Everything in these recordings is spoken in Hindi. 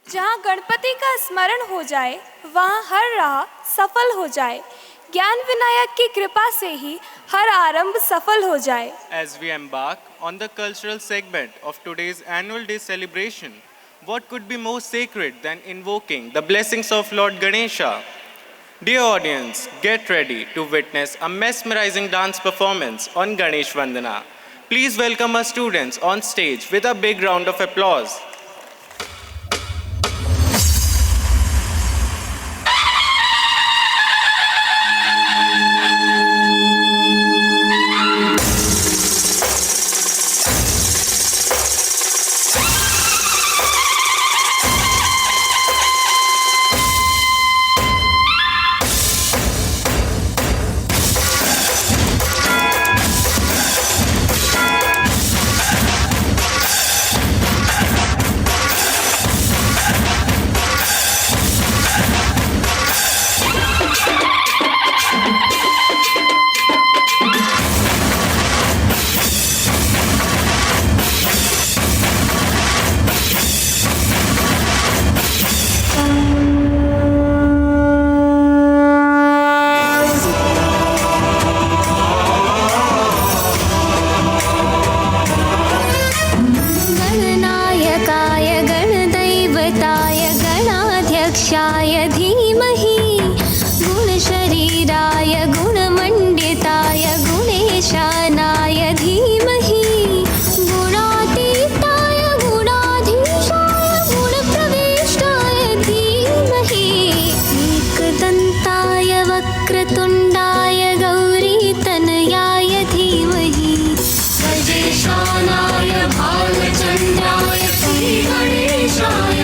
जहाँ गणपति का स्मरण हो जाए वहाँ हर राह सफल हो जाए। ज्ञान विनायक की कृपा से ही हर आरंभ सफल हो जाए। As we embark on the cultural segment of today's annual day celebration, what could be more sacred than invoking the blessings of Lord Ganesha? Dear audience, get ready to witness a mesmerizing dance performance on Ganesh Vandana. Please welcome our students on stage with a big round of applause. गणाध्यक्षाय धीमहि गुणशरीराय गुणमण्डिताय गुणेशानाय धीमहि गुणातीताय गुणाधीशाय गुणप्रविष्टाय धीमहि एकदन्ताय वक्रतुण्डाय गौरीतनयाय धीमहि गजेशानाय भालचन्द्राय श्रीगणेशाय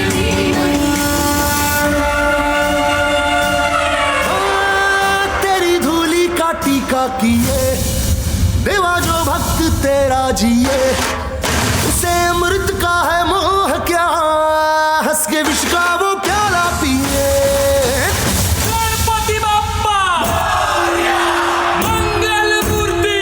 टीका किए देवा जो भक्त तेरा जिए, उसे अमृत का है मोह क्या, हंस के विष का वो प्याला पिए। गणपति बप्पा मंगल मूर्ति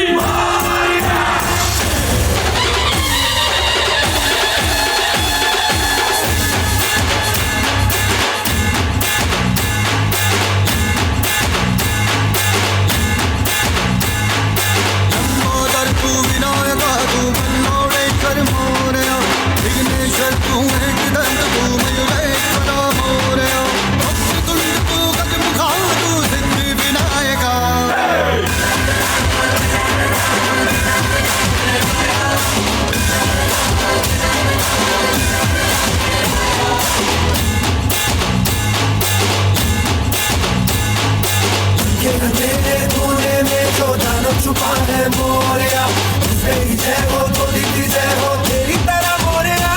छुपा है मोरिया, उससे ही जय हो तो दीदी जय हो तेरी तरह मोरिया।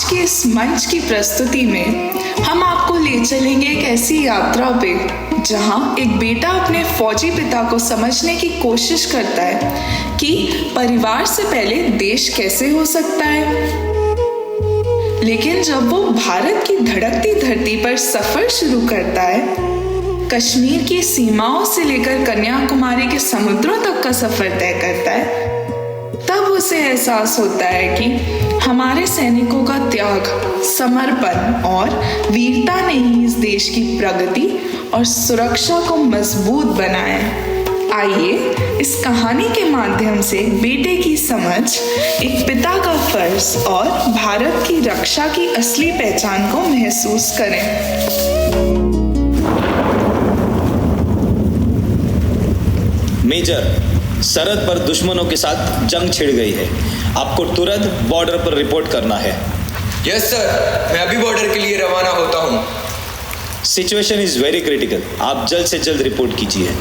आज के इस मंच की प्रस्तुति में हम आपको ले चलेंगे एक ऐसी यात्रा पे जहां एक बेटा अपने फौजी पिता को समझने की कोशिश करता है कि परिवार से पहले देश कैसे हो सकता है। लेकिन जब वो भारत की धड़कती धरती पर सफर शुरू करता है, कश्मीर की सीमाओं से लेकर कन्याकुमारी के समुद्रों तक का सफर तय करता है, तब उसे एहसास होता है कि हमारे सैनिकों का त्याग, समर्पण और वीरता ने ही इस देश की प्रगति और सुरक्षा को मजबूत बनाया है। आइए इस कहानी के माध्यम से बेटे की समझ, एक पिता का फर्ज और भारत की रक्षा की असली पहचान को महसूस करें। मेजर, सरहद पर दुश्मनों के साथ जंग छिड़ गई है। आपको तुरंत बॉर्डर पर रिपोर्ट करना है। यस सर, मैं अभी बॉर्डर के लिए रवाना होता हूँ। Situation is very critical. आप जल्द से जल्द रिपोर्ट कीजिए।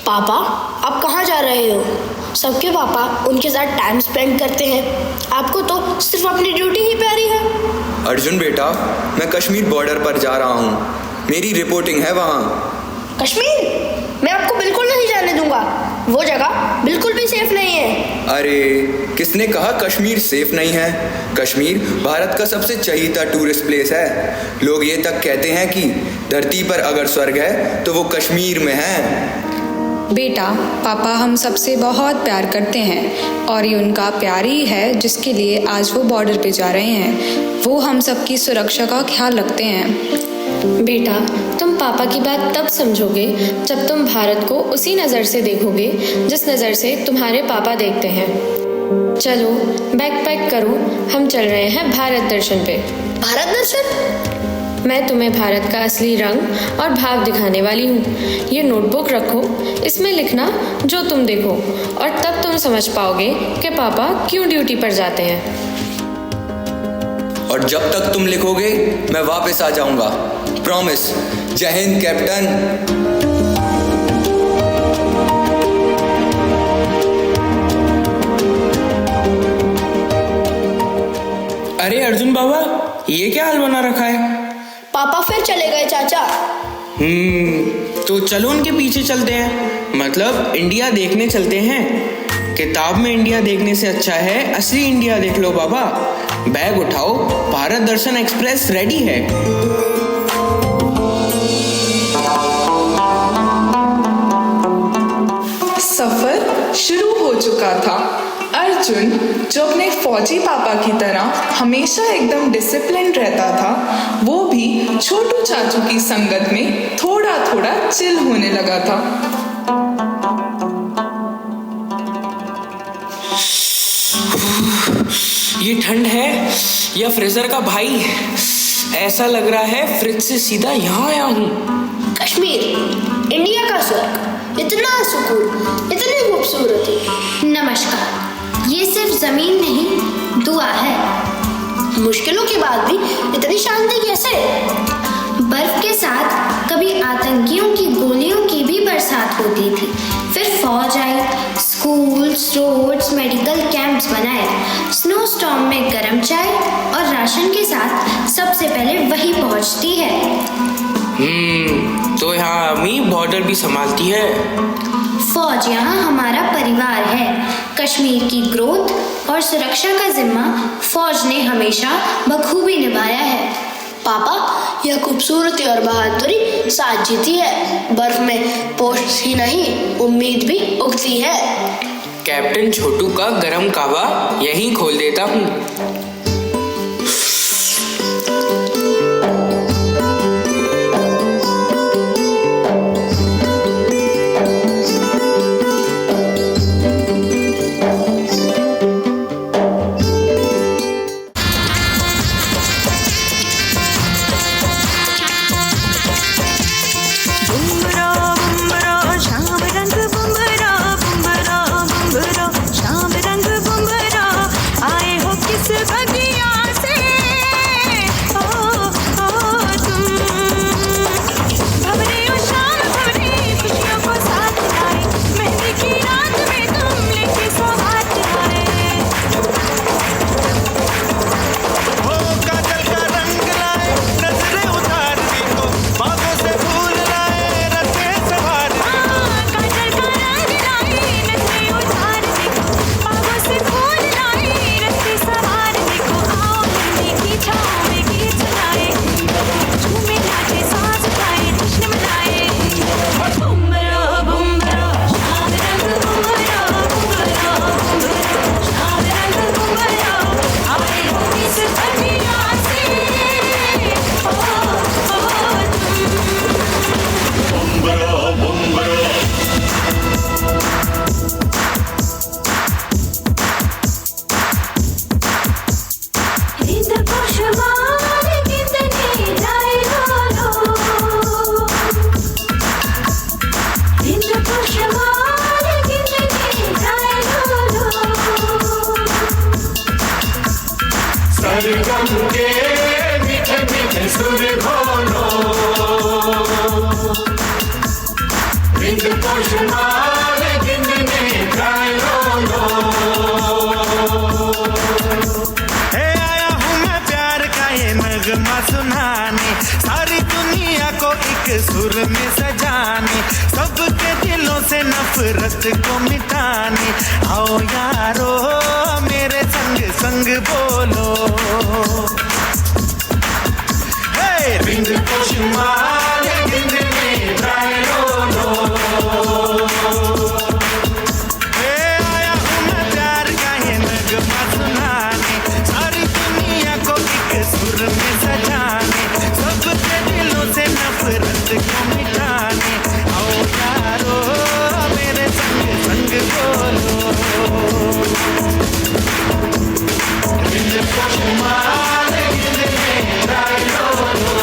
पापा, आप कहाँ जा रहे हो? सबके पापा उनके साथ टाइम स्पेंड करते हैं, आपको तो सिर्फ अपनी ड्यूटी ही प्यारी है। अर्जुन बेटा, मैं कश्मीर बॉर्डर पर जा रहा हूँ। मेरी रिपोर्टिंग है वहाँ। कश्मीर? मैं आपको बिल्कुल नहीं जाने दूंगा। वो जगह बिल्कुल भी सेफ नहीं है। अरे, किसने कहा कश्मीर सेफ नहीं है? कश्मीर भारत का सबसे चहीता टूरिस्ट प्लेस है। लोग ये तक कहते हैं कि धरती पर अगर स्वर्ग है तो वो कश्मीर में है। बेटा, पापा हम सबसे बहुत प्यार करते हैं और ये उनका प्यार ही है जिसके लिए आज वो बॉर्डर पे जा रहे हैं। वो हम सबकी सुरक्षा का ख्याल रखते हैं। बेटा, तुम पापा की बात तब समझोगे जब तुम भारत को उसी नज़र से देखोगे जिस नज़र से तुम्हारे पापा देखते हैं। चलो बैग पैक करो, हम चल रहे हैं भारत दर्शन पे। भारत दर्शन? मैं तुम्हें भारत का असली रंग और भाव दिखाने वाली हूँ। ये नोटबुक रखो, इसमें लिखना जो तुम देखो और तब तुम समझ पाओगे कि पापा क्यों ड्यूटी पर जाते हैं। और जब तक तुम लिखोगे मैं वापस आ जाऊंगा। प्रॉमिस। जय हिंद कैप्टन। अरे अर्जुन बाबा, ये क्या हाल बना रखा है? पापा फिर चले गए चाचा। तो चलो उनके पीछे चलते हैं। मतलब इंडिया देखने चलते हैं। किताब में इंडिया देखने से अच्छा है असली इंडिया देख लो बाबा। बैग उठाओ, भारत दर्शन एक्सप्रेस रेडी है। सफर शुरू हो चुका था। अर्जुन, जो अपने फौजी पापा की तरह हमेशा एकदम डिसिप्लिन रहता था, वो भी छोटू चाचू की संगत में थोड़ा थोड़ा चिल होने लगा था। ये ठंड है या फ्रीजर का भाई? ऐसा लग रहा है फ्रिज से सीधा यहाँ आया हूँ। कश्मीर, इंडिया का स्वर्ग, इतना सुकून, इतनी खूबसूरती। नमस्कार। ये सिर्फ जमीन नहीं, दुआ है। मुश्किलों के बाद भी इतनी शांति कैसे? बर्फ के साथ कभी आतंकियों की गोलियों की भी बरसात होती थी। फिर फौज आई, स्कूल्स, रोड्स, मेडिकल कैंप्स बनाए। स्नो स्टॉर्म में गर्म चाय और राशन के साथ सबसे पहले वही पहुंचती है। तो यहाँ अम्मी बॉर्डर भी संभालती है। फौज यहाँ हमारा परिवार है। कश्मीर की ग्रोथ और सुरक्षा का जिम्मा फौज ने हमेशा बखूबी निभाया है। पापा, यह खूबसूरती और बहादुरी साथ जीती है। बर्फ में पोस्ट ही नहीं, उम्मीद भी उगती है। कैप्टन छोटू का गरम कावा यहीं खोल देता हूँ। खुशहाल गिनने गाए लो लो। हे आया हूँ मैं प्यार का ये नगमा सुनाने, सारी दुनिया को एक सुर में सजाने, सबके दिलों से नफरत को मिटाने। आओ यारो मेरे संग संग बोलो, हे बिंद को शुमाल गिनने गाए लो लो। हे आया हूँ मैं प्यार का ये नगमा सुनाने, सारी दुनिया को एक सुर में सजाने, सबके दिलों से नफरत को मिटाने। आओ यारो मेरे संग संग बोलो, बिंद को शुमाल गिनने गाए लो लो।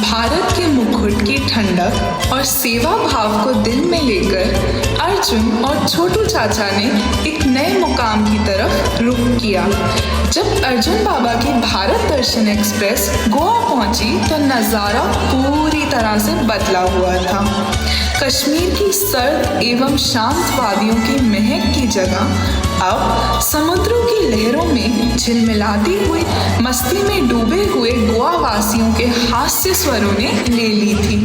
भारत के मुकुट की ठंडक और सेवा भाव को दिल में लेकर अर्जुन और छोटू चाचा ने एक नए मुकाम की तरफ रुख किया। जब अर्जुन बाबा की भारत दर्शन एक्सप्रेस गोवा पहुंची तो नज़ारा पूरी तरह से बदला हुआ था। कश्मीर की सर्द एवं शांत वादियों की महक की जगह अब समुद्रों की लहरों में झिलमिलाती हुई मस्ती में डूबे हुए गोवा वासियों के हास्य स्वरों ने ले ली थी।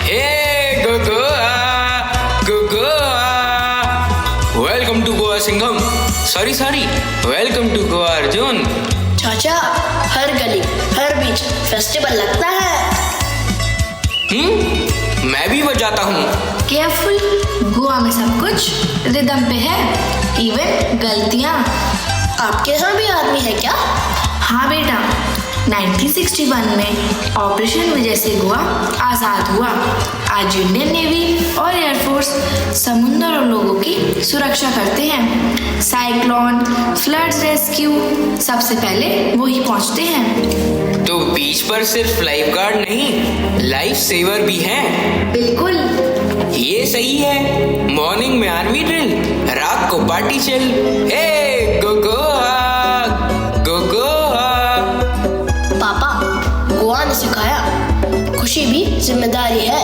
Hey, Goa! Welcome to Goa Singham. Sorry. Welcome to Goa Arjun. चाचा, हर गली हर बीच फेस्टिवल लगता है। मैं भी बजाता हूँ। केयरफुल, गोवा में सब कुछ रिदम पे है, इवन गलतियाँ। आपके यहाँ भी आदमी है क्या? हाँ बेटा, 1961 में ऑपरेशन विजय से गोवा आज़ाद हुआ। आज इंडियन नेवी और एयरफोर्स समुद्र और लोगों की सुरक्षा करते हैं। साइक्लोन, फ्लड्स रेस्क्यू सबसे पहले वही पहुंचते हैं। तो बीच पर सिर्फ लाइफ गार्ड नहीं, लाइफ सेवर भी हैं। बिल्कुल, ये सही है। मॉर्निंग में आर्मी ड्रिल, रात को पार्टी चल। हे गोवा! पापा, गोवा ने सिखाया खुशी भी जिम्मेदारी है।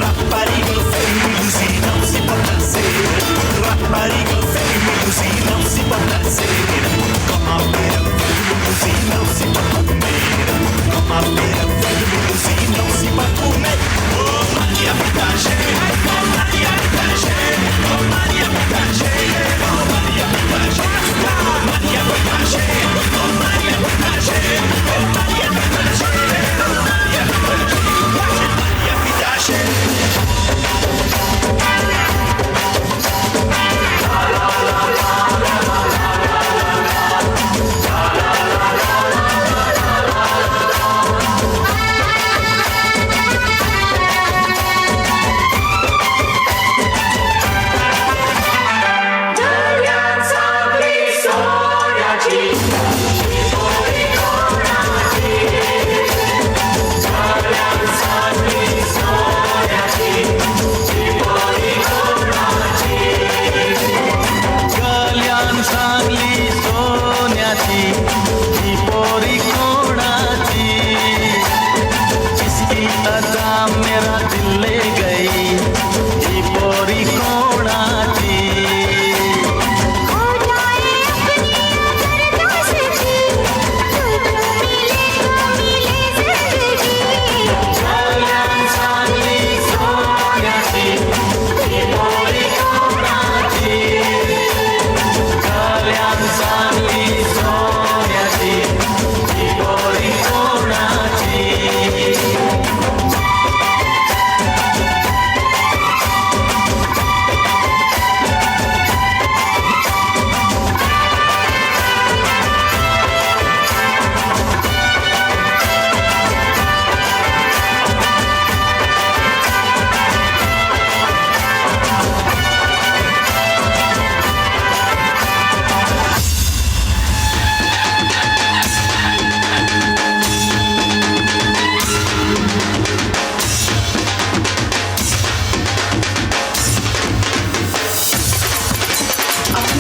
Raparigo femminile, non si potrà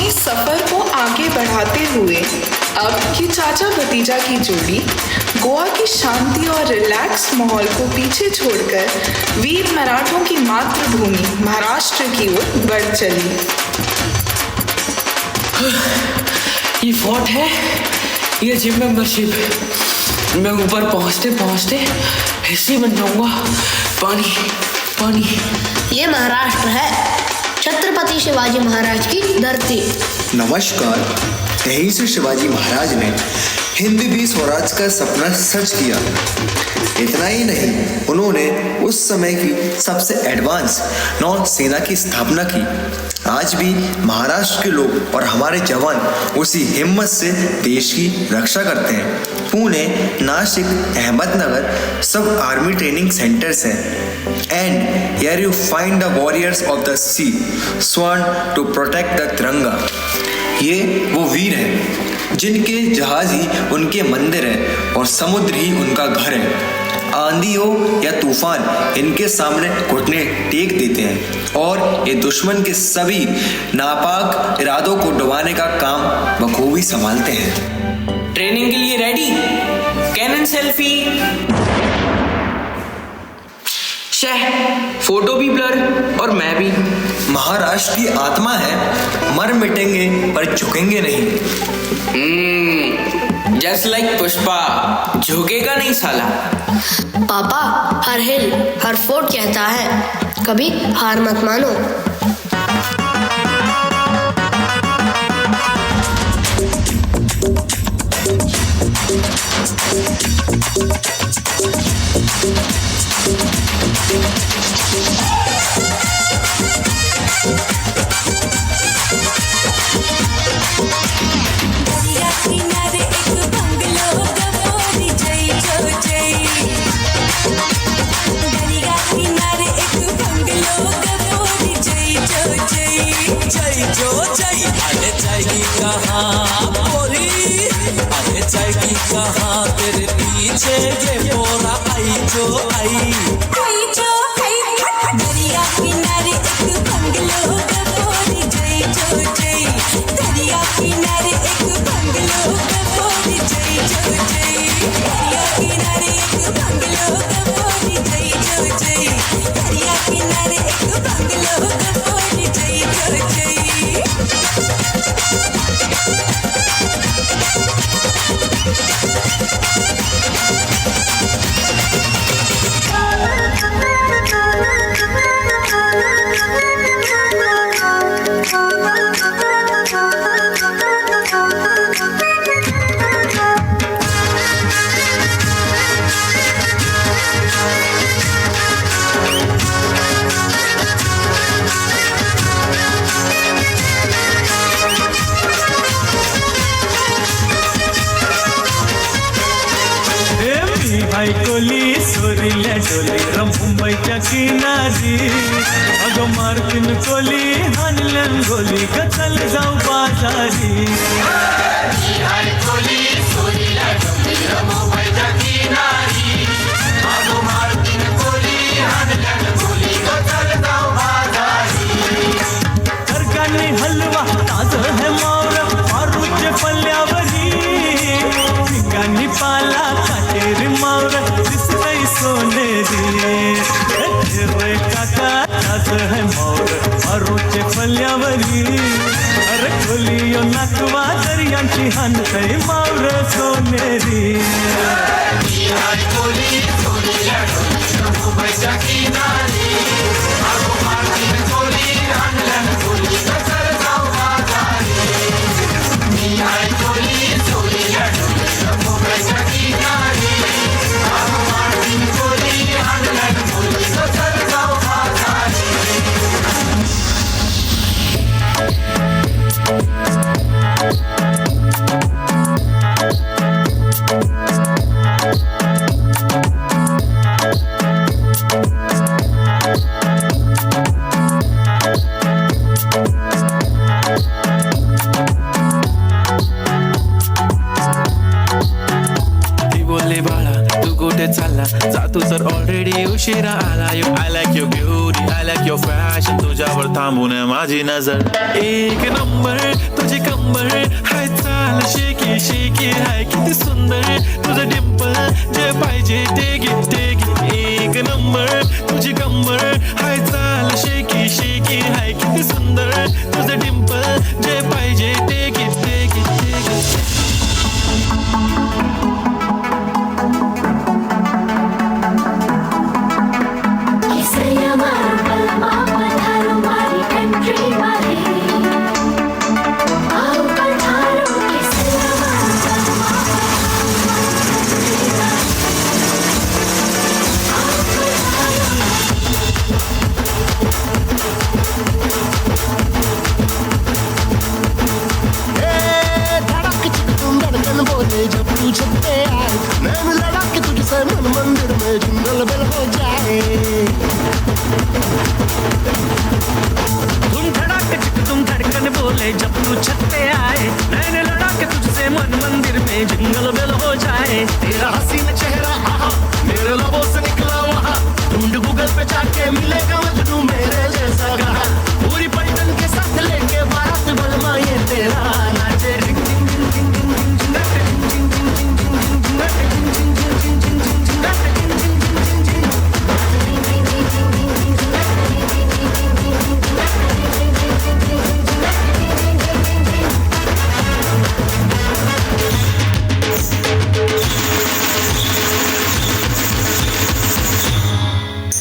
अपने सफर को आगे बढ़ाते हुए अब ये चाचा भतीजा की जोड़ी गोवा की शांति और रिलैक्स माहौल को पीछे छोड़कर वीर मराठों की मातृभूमि महाराष्ट्र की ओर बढ़ चली। ये फोर्ट है, ये जिम मेंबरशिप। मैं ऊपर पहुंचते पहुंचते ऐसे बन जाऊंगा। पानी पानी। ये महाराष्ट्र है, छत्रपति शिवाजी महाराज की धरती। नमस्कार। यहीं से शिवाजी महाराज ने हिंद भी स्वराज का सपना सच किया। इतना ही नहीं, उन्होंने उस समय की सबसे एडवांस नौसेना की स्थापना की। आज भी महाराष्ट्र के लोग और हमारे जवान उसी हिम्मत से देश की रक्षा करते हैं। पुणे, नासिक, अहमदनगर सब आर्मी ट्रेनिंग सेंटर्स हैं। And here you find the warriors of the sea sworn to protect the tiranga. ये वो वीर हैं जिनके जहाज ही उनके मंदिर हैं और समुद्र ही उनका घर है। आंधी हो या तूफान, इनके सामने घुटने टेक देते हैं और ये दुश्मन के सभी नापाक इरादों को डुबाने का काम बखूबी संभालते हैं। ट्रेनिंग के लिए रेडी? Canon selfie. फोटो भी ब्लर और मैं भी। महाराष्ट्र की आत्मा है, मर मिटेंगे पर झुकेंगे नहीं। जस्ट लाइक पुष्पा, झुकेगा नहीं साला। पापा, हर हिल हर फोर्ट कहता है, कभी हार मत मानो। कहाँ तेरे पीछे ये बोरा आई जो आई दरिया किनारे एक बंगलो कबोरी जय जो जय। दरिया किनारे एक बंगलो कबोरी जय जो जय। दरिया किनारे एक बंगलो कबोरी जय जो जय। दरिया किनारे एक बंगलो कबोरी जय जो जय। कोली सोरील्या डोली रम मुंबईच्या किनारी अगं मारतीन कोली हानल्यान गोली ग चल जाऊ बाजारी। कोली सोरील्या डोली रम मुंबईच्या किनारी अगं मारतीन कोली हानल्यान गोली ग चल जाऊ बाजारी। सरकारने हलवा ताज है मावर मारूचे पल्ल्यावरी ठिकाणी पाला काटेरी मावर दिसतई सोनेरी। रे काका ताज है मावर मारूचे पल्ल्यावरी अरे खोलियो नाकवा दर्यांची हानतई मावर सोनेरी। कोली सोनील्या डोली मुंबईच्या किनारी अगं मारतीन कोली हानल्यान गोली ग चल जाऊ बाजारी। कोली सोनील्या डोली मुंबईच्या किनारी अगं मारतीन कोली हानल्यान गोली ग चल जाऊ बाजारी। जा तू तर ऑलरेडी उशिरा आला you I like your beauty I like your fashion तुझ्यावर थांबून माझी नजर एक नंबर तुझी कंबर हाय चाल शेकी शेकी हाय किती सुंदर तुझं डिंपल जे पाहिजे ते घे एक नंबर तुझी कंबर हाय चाल शेकी शेकी हाय किती सुंदर तुझं डिंपल जे पाहिजे ते घे जब तू छत पे आए नैन लड़ा के तुझसे मन मंदिर में जिंगल बेल हो जाए धूम धड़ाक चिक तुम धड़कन बोले जब तू छत पे आए नैन लड़ा के तुझसे मन मंदिर में जिंगल बेल हो जाए तेरा हसीन चेहरा आहा मेरे लबों से निकला वहाँ ढूंढ गूगल पे जाके मिलेगा मजनू मेरे जैसा गाना पूरी पलटन के साथ लेके बारात बलमा ये तेरा नाचे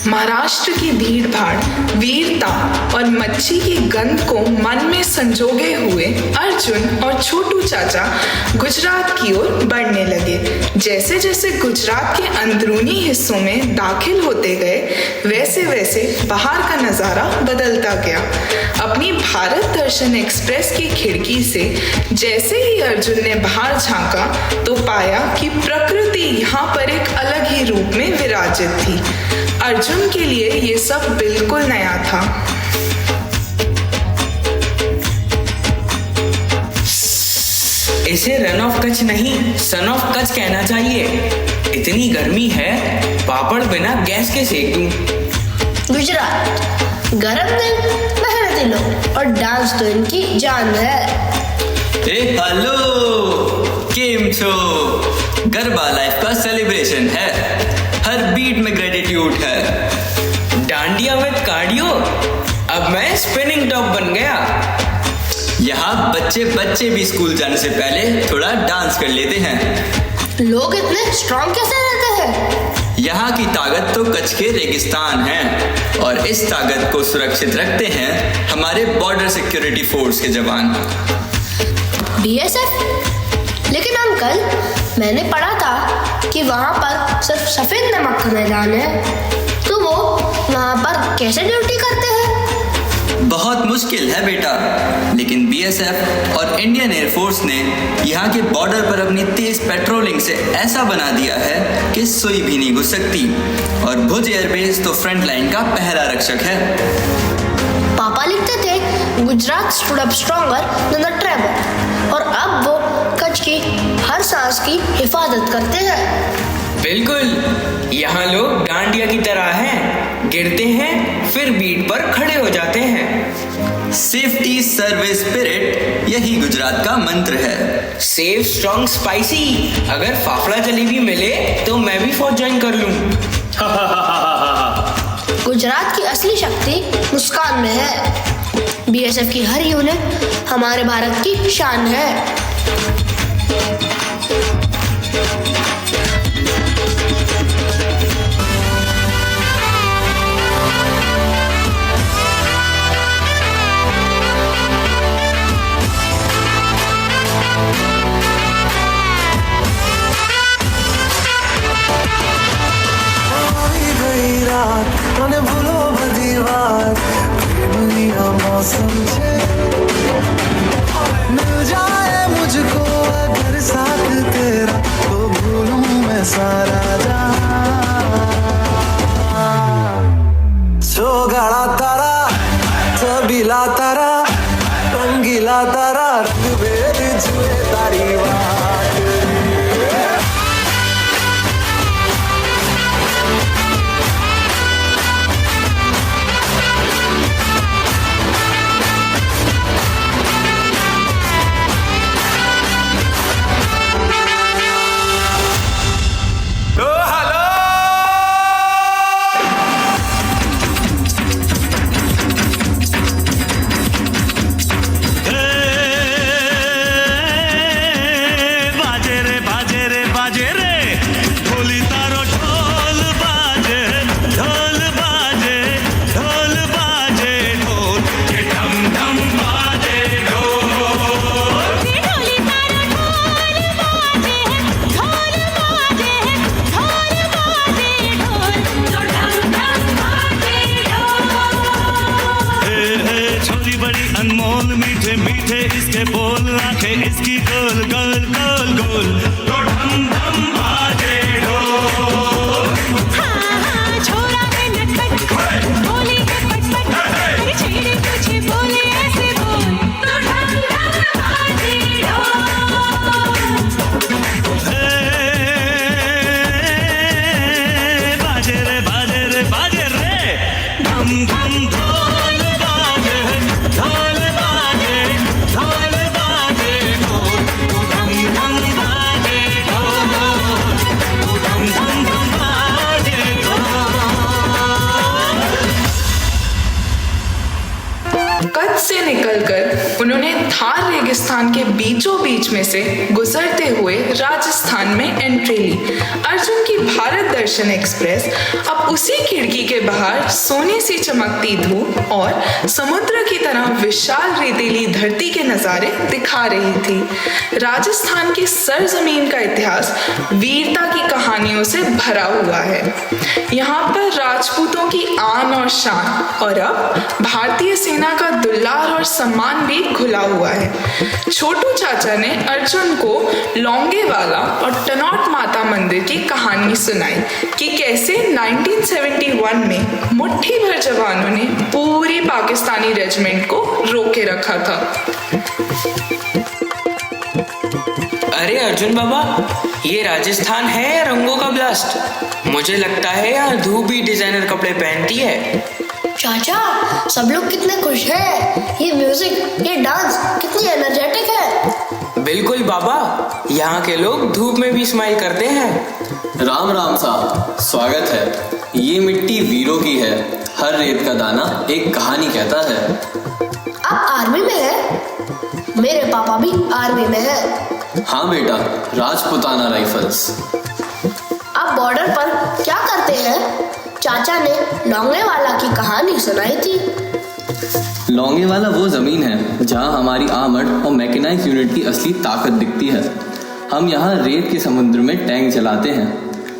महाराष्ट्र की भीड़ भाड़ वीरता और मच्छी की गंध को मन में संजोगे हुए अर्जुन और छोटू चाचा गुजरात की ओर बढ़ने लगे। जैसे जैसे गुजरात के अंदरूनी हिस्सों में दाखिल होते गए वैसे वैसे बाहर का नज़ारा बदलता गया। अपनी भारत दर्शन एक्सप्रेस की खिड़की से जैसे ही अर्जुन ने बाहर झांका तो पाया कि प्रकृति यहाँ पर एक अलग ही रूप में विराजित थी। अर्जुन के लिए ये सब बिल्कुल नया था। इसे रन ऑफ कच्छ नहीं सन ऑफ कच्छ कहना चाहिए। इतनी गर्मी है पापड़ बिना गैस के सेक दूं। गुजरात गरम दिन मेहनती लोग और डांस तो इनकी जान है। हेलो केम छो गरबा लाइफ का सेलिब्रेशन है हर बीट में ग्रेटिट्यूड है डांडिया विद कार्डियो अब मैं स्पिनिंग टॉप बन गया। यहाँ बच्चे भी स्कूल जाने से पहले थोड़ा डांस कर लेते हैं। लोग इतने स्ट्रॉन्ग कैसे रहते हैं? यहाँ की ताकत तो कच्छ के रेगिस्तान है और इस ताकत को सुरक्षित रखते हैं हमारे बॉर्डर सिक्योरिटी फोर्स के जवान। BSF? लेकिन अंकल मैंने पढ़ा था कि वहाँ पर सिर्फ सफेद नमक का मैदान है, तो वो वहाँ पर कैसे ड्यूटी करते हैं? बहुत मुश्किल है बेटा, लेकिन BSF और इंडियन एयरफोर्स ने यहाँ के बॉर्डर पर अपनी तेज पेट्रोलिंग से ऐसा बना दिया है कि सुई भी नहीं घुस सकती और भुज एयरबेस तो फ्रंट लाइन का पहरा रक्षक है। पापा लिखते थे Gujarat stood up stronger than the travel, और अब वो कच्छ की हर सांस की हिफाजत करते हैं। बिल्कुल, यहाँ लोग डांडिया की तरह हैं, गिरते हैं फिर बीट पर खड़े हो जाते हैं। सेफ्टी सर्विस स्पिरिट यही गुजरात का मंत्र है। सेफ स्ट्रॉन्ग स्पाइसी, अगर फाफड़ा जलेबी मिले तो मैं भी फौज ज्वाइन कर लूं। गुजरात की असली शक्ति मुस्कान में है। BSF की हर यूनिट हमारे भारत की शान है। भूलो बधी बात मौसम मिल जाए मुझको अगर साथ तेरा तो भूलूं मैं सारा जहां गाड़ा तारा सबीला तारा रंगीला तारा रंग बेर जुए तारी बोल मीठे मीठे इसके बोल, आंखें इसकी गोल गोल गोल गोल, तो ढम ढम बाजे ढोल। हाँ हाँ छोरा है नटखट, बोली है पटपट, अरे छेड़े तुझे बोले ऐसे बोल, तो ढम ढम बाजे ढोल। बाजे रे बाजे रे बाजे रे, धम धम ढोल बाजे, ढोल बाजे, ढोल बाजे ढोल, धम धम बाजे ढोल, धम धम धम बाजे कच्छ से निकलकर उन्होंने थार रेगिस्तान के बीचों बीच में से गुजरते हुए राजस्थान में एंट्री ली। अर्जुन की भारत दर्शन एक्सप्रेस अब उसी खिड़की के बाहर सोने सी चमकती धूप और समुद्र की तरह विशाल रेतीली धरती के नजारे दिखा रही थी। राजस्थान की सरजमीन का इतिहास वीरता की कहानियों से भरा हुआ है। यहाँ पर राजपूतों की आन और शान और अब भारतीय सेना का दुलार और सम्मान भी खुला हुआ है। छोटू चाचा ने अर्जुन को लौंगेवाला और टनौट माता मंदिर की कहानी सुनाई कि कैसे 1971 में मुट्ठी भर जवानों ने पूरी पाकिस्तानी रेजिमेंट को रोके रखा था। अरे अर्जुन बाबा, ये राजस्थान है या रंगों का ब्लास्ट? मुझे लगता है यहाँ धूप भी डिजाइनर कपड़े पहनती है। चाचा, सब लोग कितने खुश हैं। ये म्यूजिक, ये डांस कितनी एनर्जेटिक है। बिल्कुल बाबा, यहाँ के लोग धूप में भी स्माइल करते हैं। राम राम साहब, स्वागत है। ये मिट्टी वीरों की है, हर रेत का दाना एक कहानी कहता है। आप आर्मी में हैं? मेरे पापा भी आर्मी में हैं। हाँ बेटा, राजपुताना राइफल्स। आप बॉर्डर पर क्या करते हैं? चाचा ने लौंगेवाला की कहानी सुनाई थी। लौंगेवाला वो जमीन है जहाँ हमारी आर्मर्ड और मैकेनाइज्ड यूनिट की असली ताकत दिखती है। हम यहाँ रेत के समुद्र में टैंक चलाते हैं।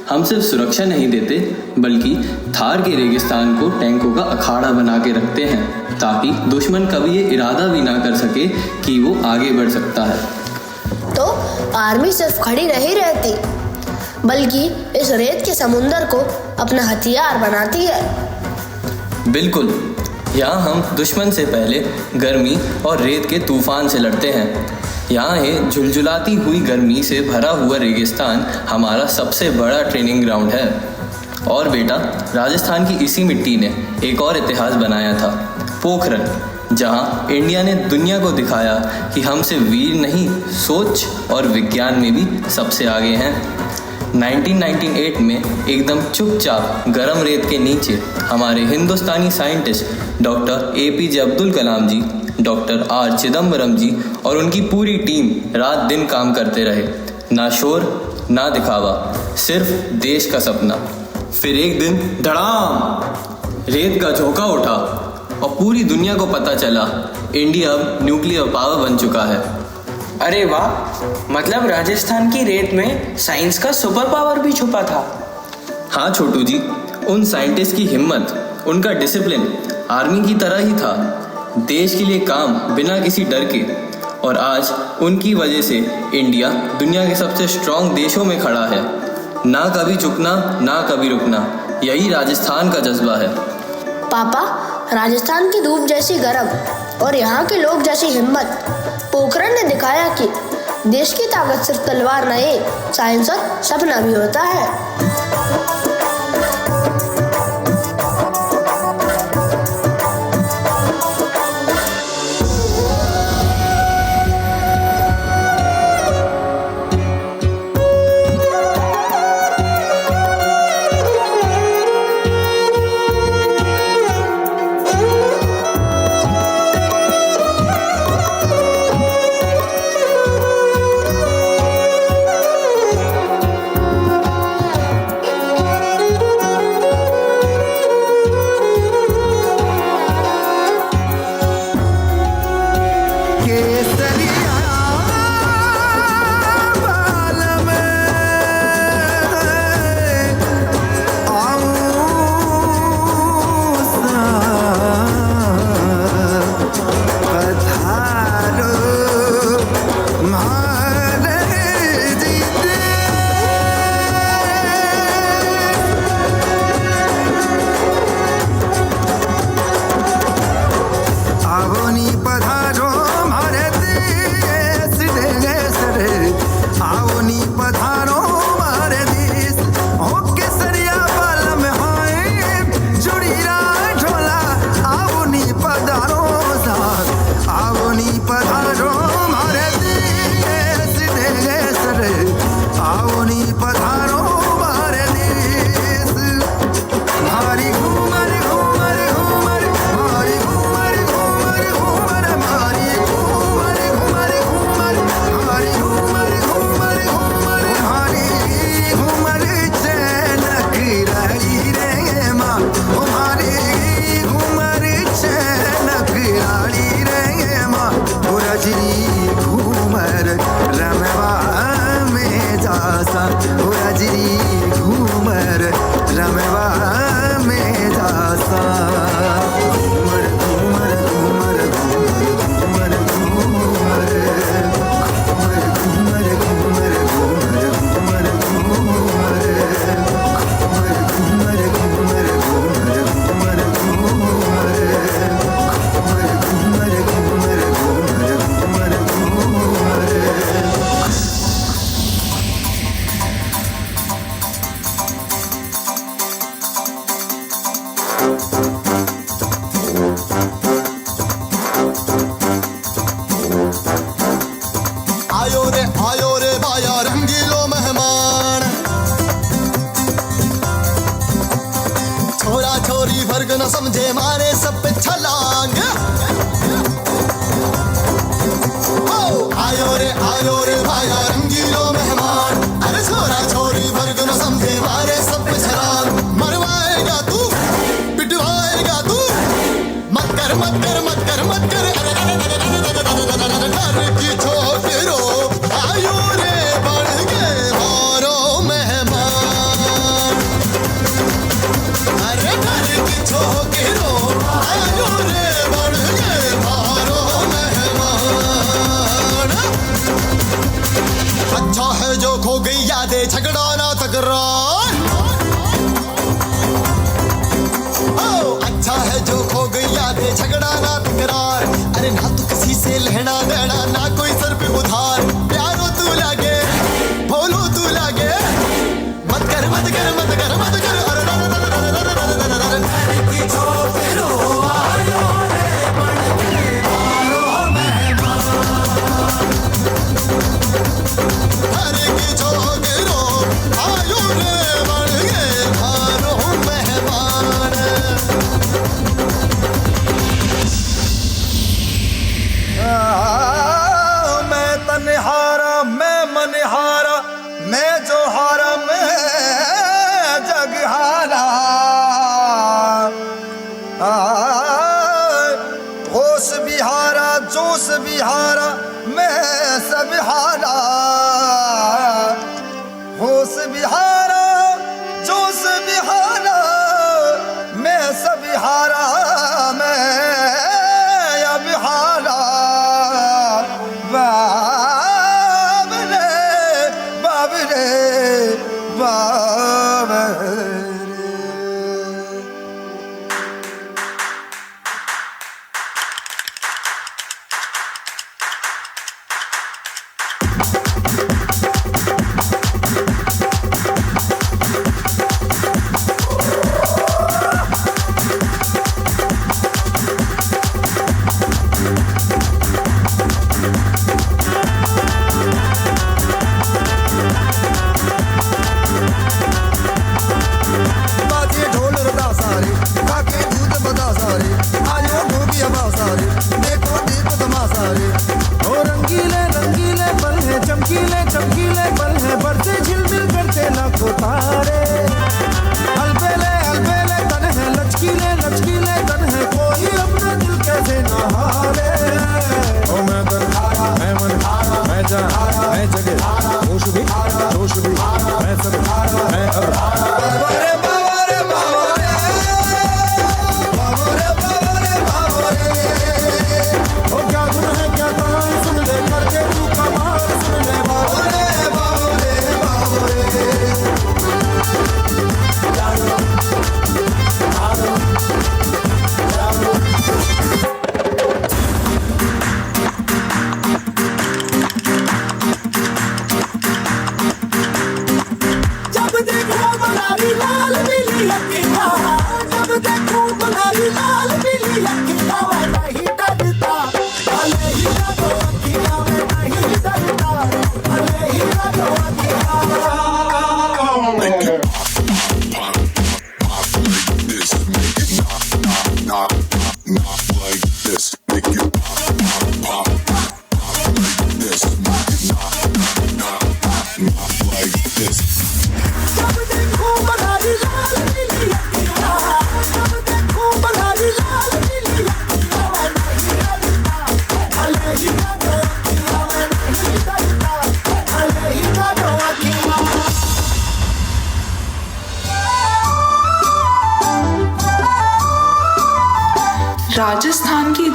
हम सिर्फ सुरक्षा नहीं देते, बल्कि थार के रेगिस्तान को टैंकों का अखाड़ा बना के रखते हैं, ताकि दुश्मन कभी ये इरादा भी ना कर सके कि वो आगे बढ़ सकता है। तो आर्मी सिर्फ खड़ी नहीं रहती, बल्कि इस रेत के समुंदर को अपना हथियार बनाती है। बिल्कुल, यहाँ हम दुश्मन से पहले गर्मी और रेत के तूफान से लड़ते हैं। यहाँ है झुलझुलाती हुई गर्मी से भरा हुआ रेगिस्तान हमारा सबसे बड़ा ट्रेनिंग ग्राउंड है। और बेटा, राजस्थान की इसी मिट्टी ने एक और इतिहास बनाया था, पोखरण, जहाँ इंडिया ने दुनिया को दिखाया कि हम सिर्फ वीर नहीं, सोच और विज्ञान में भी सबसे आगे हैं। 1998 में एकदम चुपचाप गरम रेत के नीचे हमारे हिंदुस्तानी scientist doctor APJ Abdul Kalam जी, डॉक्टर R चिदम्बरम जी और उनकी पूरी टीम रात दिन काम करते रहे। ना शोर ना दिखावा, सिर्फ देश का सपना। फिर एक दिन धड़ाम, रेत का झोंका उठा और पूरी दुनिया को पता चला इंडिया अब न्यूक्लियर पावर बन चुका है। अरे वाह, मतलब राजस्थान की रेत में साइंस का सुपर पावर भी छुपा था। हाँ छोटू जी, उन साइंटिस्ट की हिम्मत, उनका डिसिप्लिन आर्मी की तरह ही था। देश के लिए काम बिना किसी डर के, और आज उनकी वजह से इंडिया दुनिया के सबसे स्ट्रॉन्ग देशों में खड़ा है। ना कभी झुकना, ना कभी रुकना, यही राजस्थान का जज्बा है। पापा, राजस्थान की धूप जैसी गर्म और यहाँ के लोग जैसी हिम्मत, पोखरण ने दिखाया कि देश की ताकत सिर्फ तलवार नहीं, साइंस और सपना भी होता है। पधारो मारे देश देश रे आओ नी पधारो मारे देश मारी घूमर घूमर घूमर मारी घूमर घूमर घूमर मारी घूमर घूमर घूमर मारी घूमर घूमर घूमर मारी घूमर चैन की रही रे माँ हमारी घूमर चैन की रही रे माँ रजनी घूमर रमवा में जासा रजनी घूमर रमवा में जासा घूमर घूमर घूमर घूमर घूमर घूमर घूमर घूमर घूमर घूमर घूमर घूमर घूमर घूमर घूमर आयो रे भाया रंगीलो मेहमान छोरा छोरी वर्ग न समझे मारे सब पे छलांग आयो रे भाया रंगीलो मेहमान अरे छोरा छोरी वर्ग न समझे मारे सब पे छलांग मरवाएगा तू पिटवाएगा तू मत कर मत कर मत कर मत कर घर की छोकरो आयो रे बढ़ गए मारो मेहमान अरे घर की छोकरो आयो रे बढ़ गए मारो मेहमान अच्छा है जो खो गई यादें झगड़ा ना तकरार अच्छा है जो खो गई यादें झगड़ा ना तकरार अरे ना तो किसी से लेना देना ना कोई सर पे उधार प्यारो तू लागे बोलो तू लागे मत कर मत कर मत कर मत कर की छोकरो आयो रे बढ़ के मारो मेहमान अरे की छोकरो आयो रे बढ़ के मारो मेहमान मैं तन्हारा मैं मनहारा मैं जो हारा मैं जग हारा होश बिहारा जोश बिहारा मैं सब हारा होश बिहारा जोश बिहारा मैं सब हारा मैं अब हारा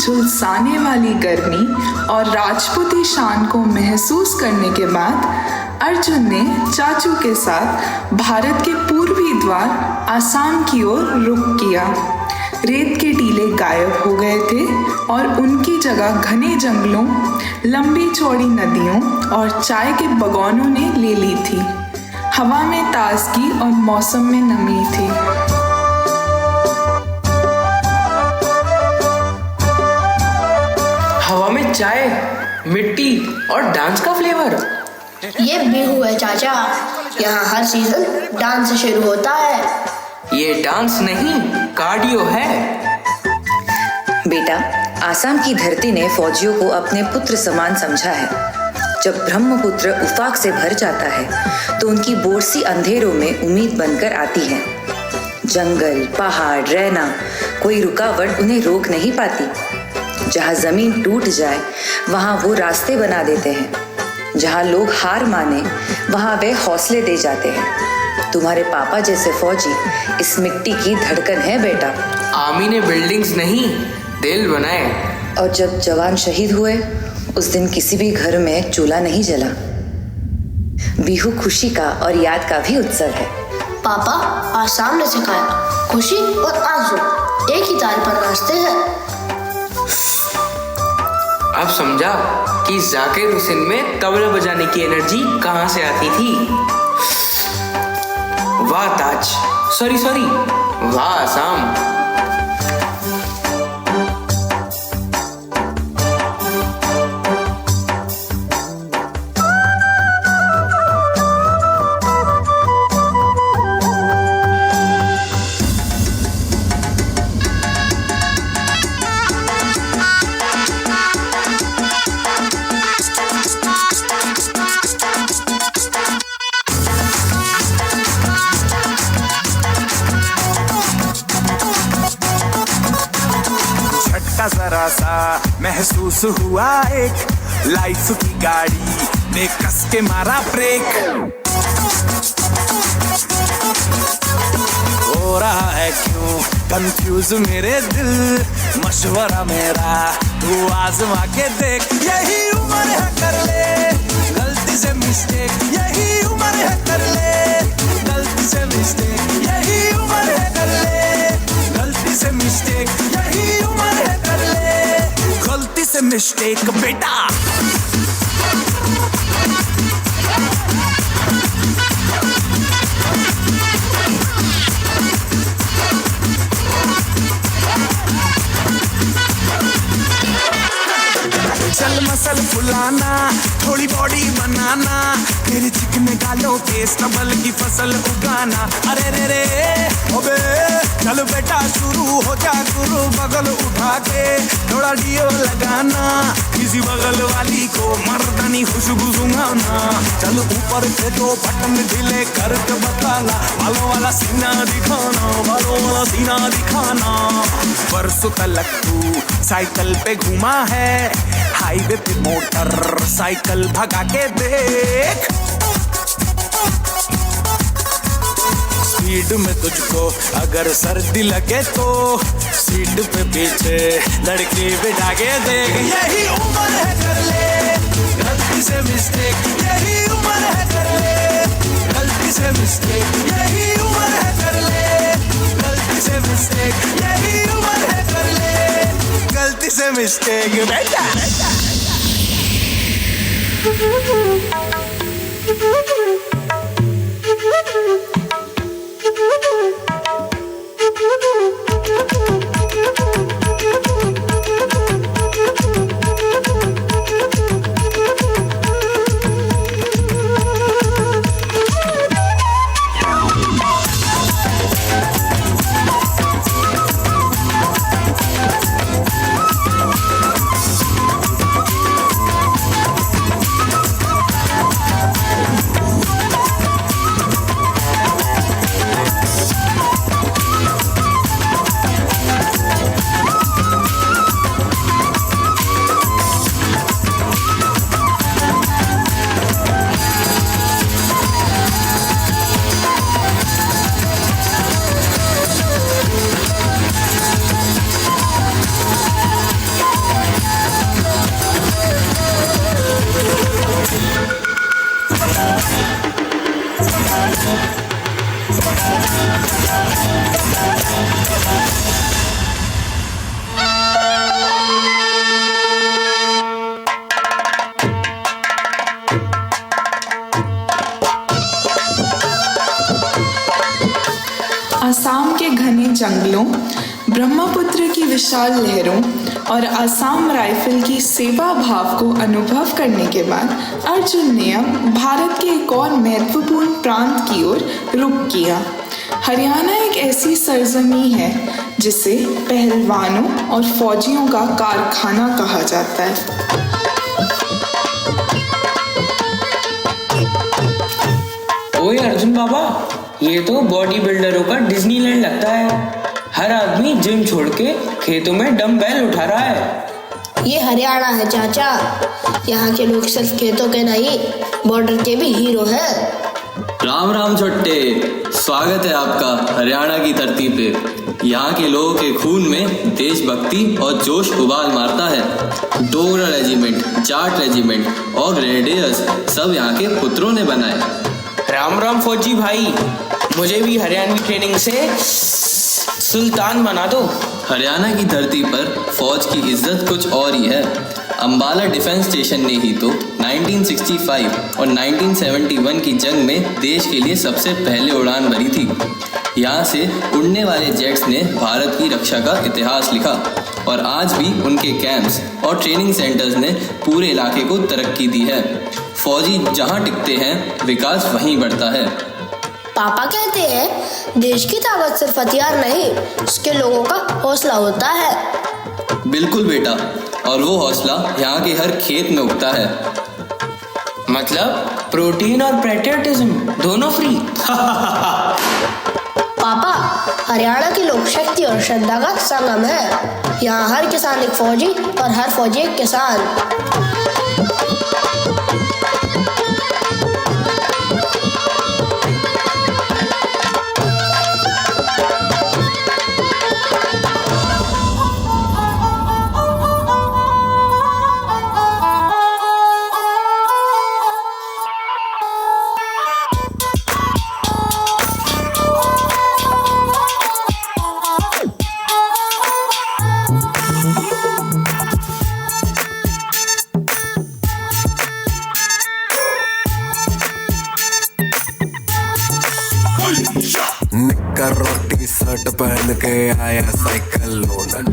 झुलसाने वाली गर्मी और राजपूती शान को महसूस करने के बाद अर्जुन ने चाचू के साथ भारत के पूर्वी द्वार आसाम की ओर रुख किया। रेत के टीले गायब हो गए थे और उनकी जगह घने जंगलों, लंबी चौड़ी नदियों और चाय के बगानों ने ले ली थी। हवा में ताजगी और मौसम में नमी थी। हवा में चाय, मिट्टी और डांस का फ्लेवर। ये बिहू है चाचा, यहाँ हर सीजन डांस से शुरू होता है। ये डांस नहीं, कार्डियो है। बेटा, आसाम की धरती ने फौजियों को अपने पुत्र समान समझा है। जब ब्रह्मपुत्र उफाक से भर जाता है तो उनकी बोरसी अंधेरों में उम्मीद बनकर आती है। जंगल, पहाड़, रैना, कोई रुकावट उन्हें रोक नहीं पाती। जहाँ जमीन टूट जाए वहाँ वो रास्ते बना देते हैं। जहाँ लोग हार माने वहाँ वे हौसले दे जाते हैं। तुम्हारे पापा जैसे फौजी इस मिट्टी की धड़कन है बेटा। आर्मी ने बिल्डिंग्स नहीं, दिल बनाए। और जब जवान शहीद हुए उस दिन किसी भी घर में चूल्हा नहीं जला। बिहू खुशी का और याद का भी उत्सव है। पापा आसाम ने सिखाया, खुशी और आंसू एक ही ताल पर नाचते हैं। अब समझा कि जाकिर हुसैन में तबला बजाने की एनर्जी कहाँ से आती थी। वाह ताज, सॉरी वाह आसाम। जरा सा महसूस हुआ एक लाइफ की गाड़ी ने कस के मारा ब्रेक। हो रहा है क्यों कंफ्यूज मेरे दिल, मशवरा मेरा तू आजमा के देख। यही उम्र है कर ले गलती से मिस्टेक, यही उम्र है कर ले गलती से मिस्टेक, यही उम्र है कर ले गलती से मिस्टेक, यही उम्र है कर ले गलती से मिस्टेक बेटा। चल मसल फुलाना, थोड़ी बॉडी बनाना, तेरे चिकने गालों पे स्टबल की फसल उगाना। अरे रे रे ओबे चल बेटा शुरू हो जा गुरु, बगल उठा के थोड़ा डियो लगाना, किसी बगल वाली को मर्दानी खुशबू सुंघाना। चल ऊपर से दो बटन ढीले करके बताना, बालों वाला सीना दिखाना, बालों वाला सीना दिखाना। परसों तलक तू साइकिल पे घूमा है, हाईवे पे मोटर साइकिल भगा के देख। स्पीड में तुझको अगर सर्दी लगे तो सीट पे पीछे लड़की बिठा के देख। यही उम्र है कर ले गलती से मिस्टेक, यही उम्र है कर ले गलती से मिस्टेक, यही उम्र है कर ले गलती से मिस्टेक, यही उम्र है कर ले गलती से मिस्टेक बेटा। असम के घने जंगलों, ब्रह्मपुत्र की विशाल लहरों और असम राइफल की सेवा भाव को अनुभव करने के बाद अर्जुन ने अब भारत के एक और महत्वपूर्ण प्रांत की ओर रुख किया। हरियाणा एक ऐसी सरजमी है जिसे पहलवानों और फौजियों का कारखाना कहा जाता है। ओए अर्जुन बाबा, ये तो बॉडी बिल्डरों का डिज्नीलैंड लगता है। हर आदमी जिम छोड़ के खेतों में डंबेल उठा रहा है। ये हरियाणा है चाचा, यहाँ के लोग सिर्फ खेतों के नहीं बॉर्डर के भी हीरो हैं। राम राम छोटे, स्वागत है आपका हरियाणा की धरती पे। यहाँ के लोगों के खून में देशभक्ति और जोश उबाल मारता है। डोगरा रेजिमेंट, जाट रेजिमेंट और रेडियस सब यहाँ के पुत्रों ने बनाए। राम राम फौजी भाई, मुझे भी हरियाणवी ट्रेनिंग से सुल्तान बना दो। हरियाणा की धरती पर फौज की इज्जत कुछ और ही है। अंबाला डिफेंस स्टेशन ने ही तो 1965 और 1971 की जंग में देश के लिए सबसे पहले उड़ान भरी थी। यहाँ से उड़ने वाले जेट्स ने भारत की रक्षा का इतिहास लिखा और आज भी उनके कैंप्स और ट्रेनिंग सेंटर्स ने पूरे इलाके को तरक्की दी है। फौजी जहाँ टिकते हैं विकास वहीं बढ़ता है। पापा कहते हैं देश की ताकत सिर्फ हथियार नहीं, उसके लोगों का हौसला होता है। बिल्कुल बेटा, और वो हौसला यहाँ के हर खेत में उगता है। मतलब प्रोटीन और पैट्रियटिज्म दोनों फ्री। पापा, हरियाणा की लोक शक्ति और श्रद्धा का संगम है। यहाँ हर किसान एक फौजी और हर फौजी एक किसान। निक्कर और टी शर्ट पहन के आया साइकिल लोन,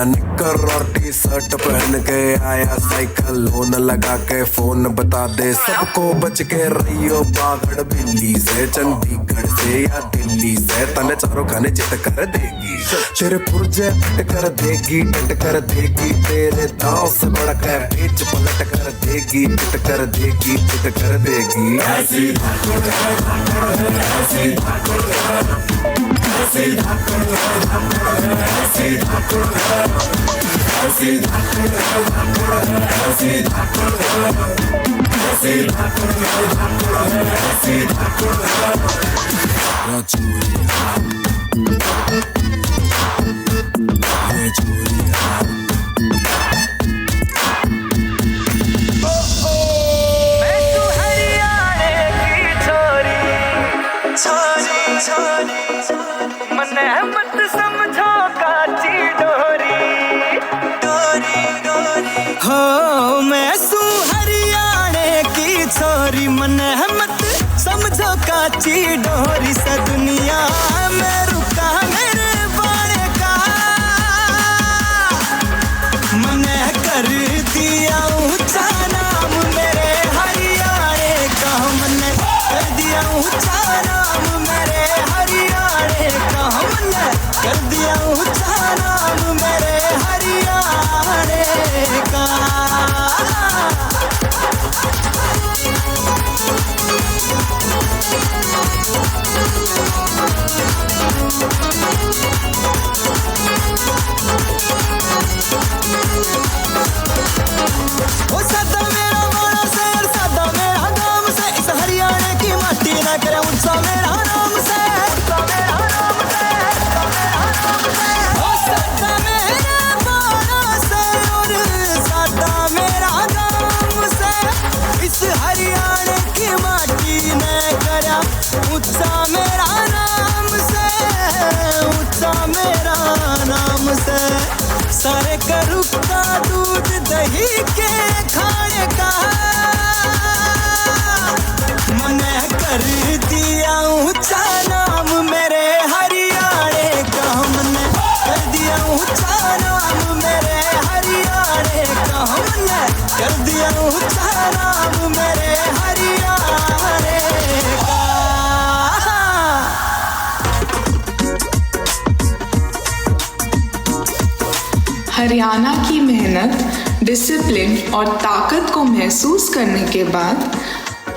निक्कर और टी शर्ट पहन के आया साइकिल लोन, लगा के फोन बता दे सबको बच के रहियो बागड़ बिल्ली से, चंडीगढ़ से या दिल्ली से, तने चारों खाने चित कर देगी, तेरे पुर्जे पट कर देगी, टट कर देगी, तेरे दांव से बड़ा के बीच पलट कर देगी, पिट कर देगी, पिट कर देगी। ऐसी हो मैं सू हरियाणे की छोरी, मन मत समझो काची डोरी से, दुनिया में रुका मेरे बाणे का, मन कर दिया ऊंचा नाम मेरे हरियाणे का, मन कर दिया ऊंचा नाम मेरे हरियाणे का, मन कर दिया ऊंचा नाम मेरे हरियाणे का। ओ सदा मेरा बड़ा शहर, सदा मेरा नाम से, इस हरियाणा की माटी न करे ऊंचा मेरा नाम से, ऊंचा मेरा नाम से, ऊंचा मेरा नाम से। ओ सदा मेरा बड़ा शहर, सदा मेरा नाम से, इस हरियाणा की माटी न करे ऊंचा मेरा नाम से, ऊंचा मेरा नाम से। सारे करू का दूध दही के खाने का, मन कर दिया ऊंचा नाम मेरे हरियाणा सालियाना की मेहनत, डिसिप्लिन और ताकत को महसूस करने के बाद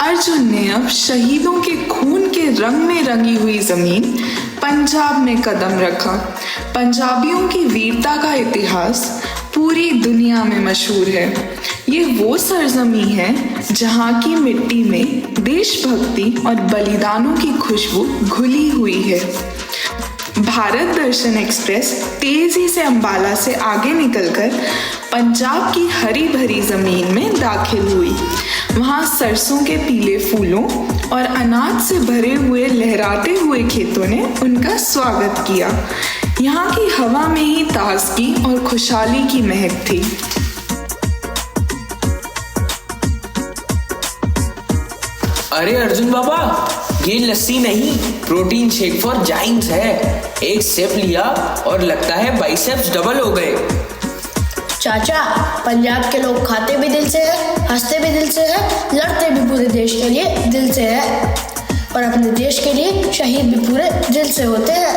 अर्जुन ने अब शहीदों के खून के रंग में रंगी हुई जमीन पंजाब में कदम रखा। पंजाबियों की वीरता का इतिहास पूरी दुनिया में मशहूर है। ये वो सरजमी है जहाँ की मिट्टी में देशभक्ति और बलिदानों की खुशबू घुली हुई है। भारत दर्शन एक्सप्रेस तेजी से अंबाला से आगे निकलकर पंजाब की हरी भरी जमीन में दाखिल हुई। वहाँ सरसों के पीले फूलों और अनाज से भरे हुए लहराते हुए खेतों ने उनका स्वागत किया। यहाँ की हवा में ही ताजगी और खुशहाली की महक थी। अरे अर्जुन बाबा, ये लस्सी नहीं, प्रोटीन शेक फॉर जाइंट्स है। एक सिप लिया और लगता है बाइसेप्स डबल हो गए। चाचा, पंजाब के लोग खाते भी दिल से हैं, हंसते भी दिल से हैं, लड़ते भी पूरे देश के लिए दिल से हैं और अपने देश के लिए शहीद भी पूरे दिल से होते हैं।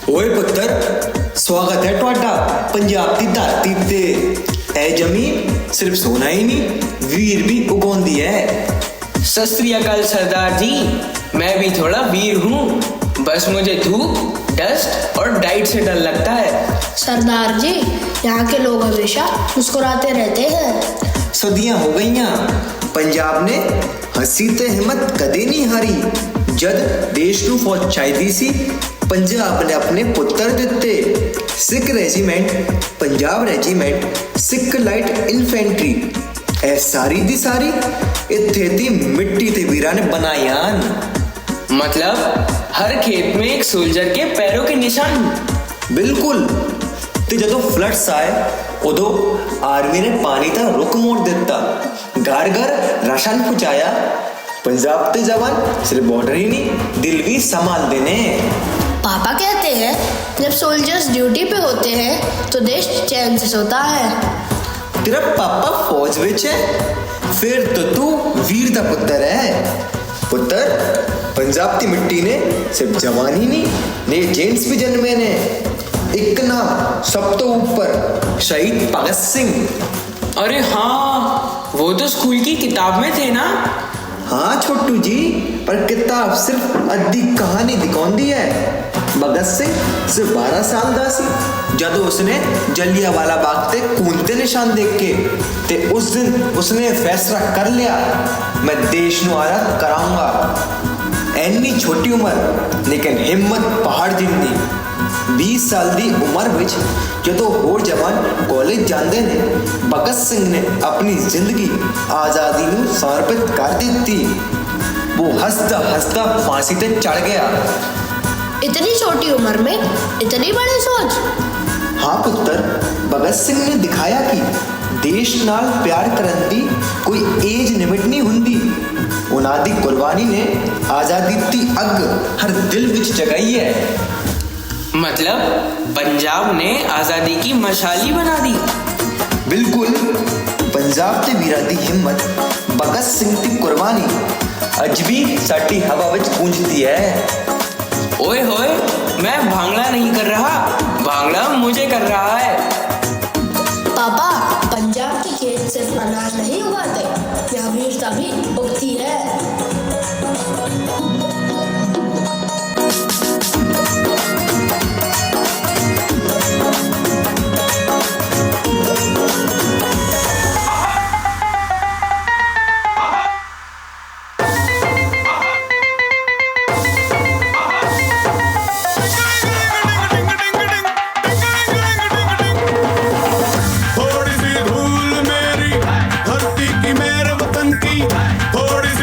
ओए पुत्र, स्वागत है ਤੁਹਾਡਾ पंजाब की धरती ते। ऐ जमीन सिर्फ सोना ही नहीं, वीर भी उगौंदी है। सत श्री अकाल सरदार जी, मैं भी थोड़ा वीर हूँ, बस मुझे धूप, डस्ट और डाइट से डर लगता है। सरदार जी, यहाँ के लोग हमेशा मुस्कुराते रहते हैं। सदियां हो गईयां, पंजाब ने हसी ते हिम्मत कदे नहीं हारी। जद देश ਨੂੰ फौज चाहिदी सी, पंजाब ने अपने पुत्र दिते। Sikh regiment, Punjab regiment, Sikh light infantry, ए सारी दी सारी इत्थे दी मिट्टी ते वीरां ने बनायान। मतलब हर खेत में एक सोल्जर के पैरों के निशान। बिल्कुल। ते जदों फ्लड्स आए उदों आर्मी ने पानी दा रुख मोड़ दिता, घर घर राशन पहुंचाया। पंजाब ते जवान सिर्फ बॉर्डर ही नहीं, दिल भी संभाल देने। पापा कहते हैं जब सोल्जर्स ड्यूटी पे होते हैं तो देश चैन से सोता है। तेरा पापा फौज विच है, फिर तो तू वीर दा पुत्र है। पुत्र, पंजाब की मिट्टी ने सिर्फ जवान ही नहीं, ने जेंट्स भी जन्मे ने। एक नाम सब तो ऊपर, शहीद भगत सिंह। अरे हाँ, वो तो स्कूल की किताब में थे ना। हाँ छोटू जी, पर किताब सिर्फ अद्धी कहानी दिखाउंदी है। भगत सिंह सिर्फ 12 साल दा सी जदों उसने जलियांवाला बाग ते खून ते निशान देख के ते उस दिन उसने फैसला कर लिया, मैं देश नू आजाद कराऊंगा। एनी छोटी उम्र लेकिन हिम्मत पहाड़ जिन्नी। 20 साल दी उम्र विच जदों होर जवान कॉलेज जांदे ने, भगत सिंह ने अपनी जिंदगी आज़ादी नू समर्पित कर दी। वो हंसता हंसता फांसी ते चढ़ गया। इतनी छोटी उम्र में इतनी बड़ी सोच। हाँ पुत्र, भगत सिंह ने दिखाया कि देश नाल प्यार करन दी कोई एज लिमिट नहीं हुंदी। उन्हां दी कुर्बानी ने आज़ादी दी अग हर दिल विच जगाई है। मतलब पंजाब ने आज़ादी की मशाली बना दी। बिल्कुल। पंजाब ते वीरां दी हिम्मत, भगत सिंह दी कुर्बानी अज भी साडी हवा विच गूंजती है। ओए होए, मैं भांगड़ा नहीं कर रहा, भांगड़ा मुझे कर रहा है। पापा, पंजाब के खेत सिर्फ अनाज नहीं उगाते, यहाँ वीरता भी उगती है। थोड़ी सी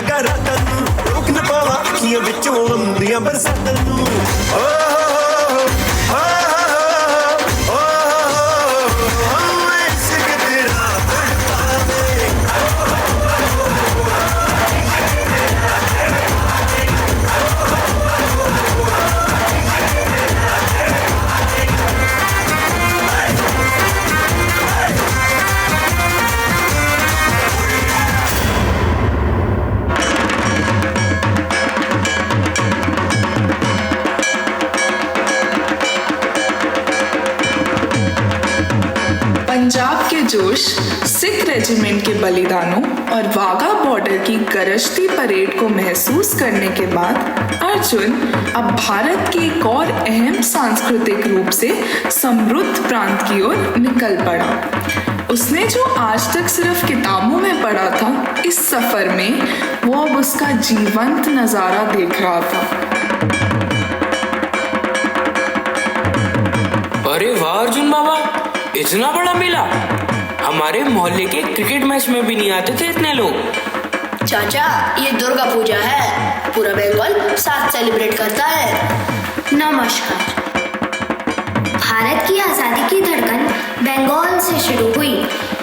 लगा रातां नूं रोक न पावां अखियां विचों आउंदियां बरसातां नूं पंजाब के जोश, सिख रेजिमेंट के बलिदानों और वाघा बॉर्डर की गरजती परेड को महसूस करने के बाद अर्जुन अब भारत के एक और अहम सांस्कृतिक रूप से समृद्ध प्रांत की ओर निकल पड़ा। उसने जो आज तक सिर्फ किताबों में पढ़ा था, इस सफर में वो अब उसका जीवंत नजारा देख रहा था। अरे वाह अर्जुन बाबा, इतना बड़ा मेला! हमारे मोहल्ले के क्रिकेट मैच में भी नहीं आते थे इतने लोग। चाचा, ये दुर्गा पूजा है, पूरा बंगाल साथ सेलिब्रेट करता है। नमस्कार। भारत की आज़ादी की धड़कन बंगाल से शुरू हुई।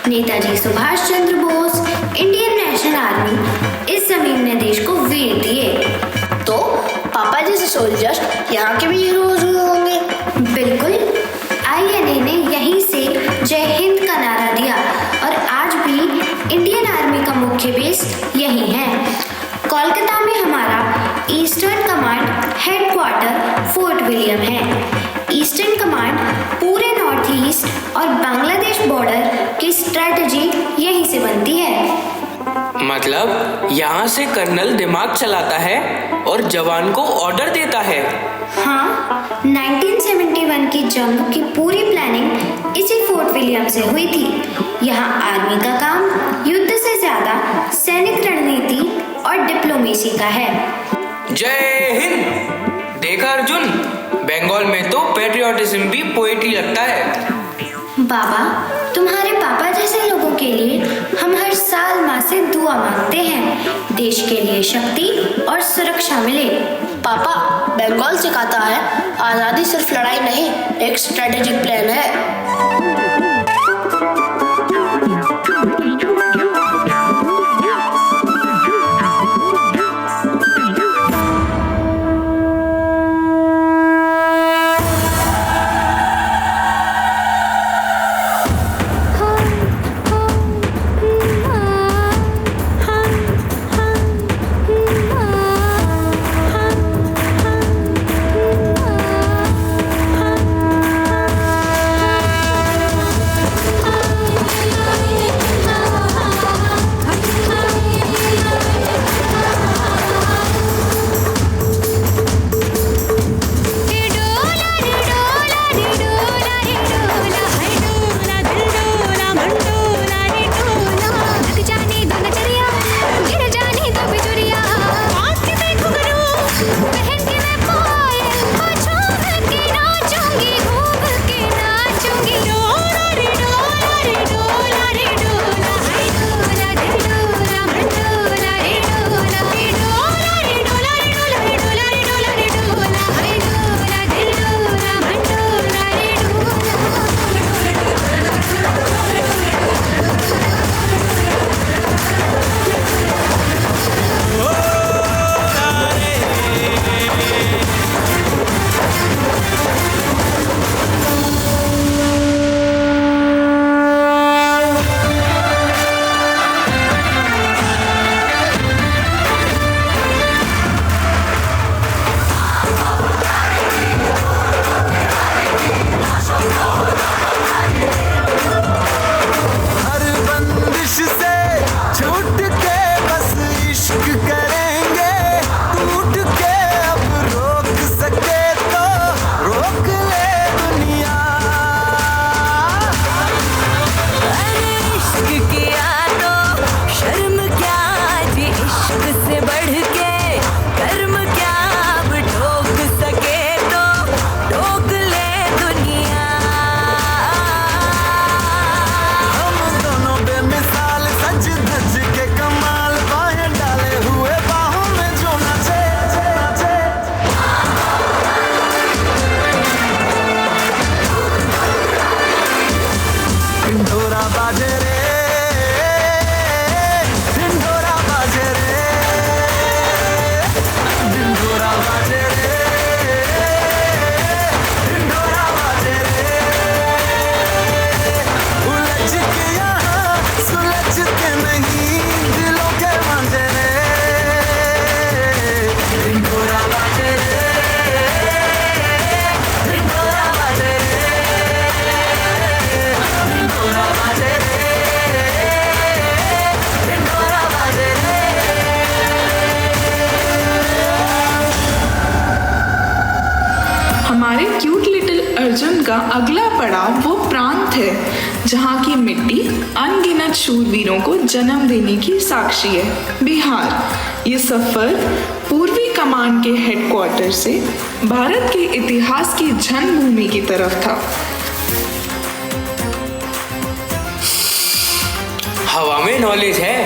Netaji Subhash Chandra Bose, Indian national army इस जमीन ने देश को वीर दिए। तो पापा जैसे सोल्जर्स यहाँ के भी हीरोज होंगे। बिल्कुल, INA ने यहीं से जय हिंद का नारा दिया और आज भी इंडियन आर्मी का मुख्य बेस यही है। कोलकाता में हमारा eastern command headquarter fort William है। ईस्टर्न कमांड पूरे नॉर्थ ईस्ट और बांग्लादेश बॉर्डर की स्ट्रेटजी यहीं से बनती है। मतलब यहाँ से कर्नल दिमाग चलाता है और जवान को ऑर्डर देता है। हाँ, 1971 की जंग की पूरी प्लानिंग इसी फोर्ट विलियम से हुई थी। यहाँ आर्मी का काम युद्ध से ज्यादा सैनिक रणनीति और डिप्लोमेसी का है। जय हिंद! देखा अर्जुन, बंगाल में तो पैट्रियोटिज्म भी पोएट्री लगता है। बाबा, तुम्हारे पापा जैसे लोगों के लिए हम हर साल माँ से दुआ मांगते हैं, देश के लिए शक्ति और सुरक्षा मिले। पापा, बंगाल सिखाता है आज़ादी सिर्फ लड़ाई नहीं, एक स्ट्रेटेजिक प्लान है। अर्जुन का अगला पड़ाव वो प्रांत है जहाँ की मिट्टी अनगिनत शूरवीरों को जन्म देने की साक्षी है, बिहार। ये सफर पूर्वी कमान के हेडक्वार्टर से भारत के इतिहास की जन्मभूमि की तरफ था। हवा में नॉलेज है,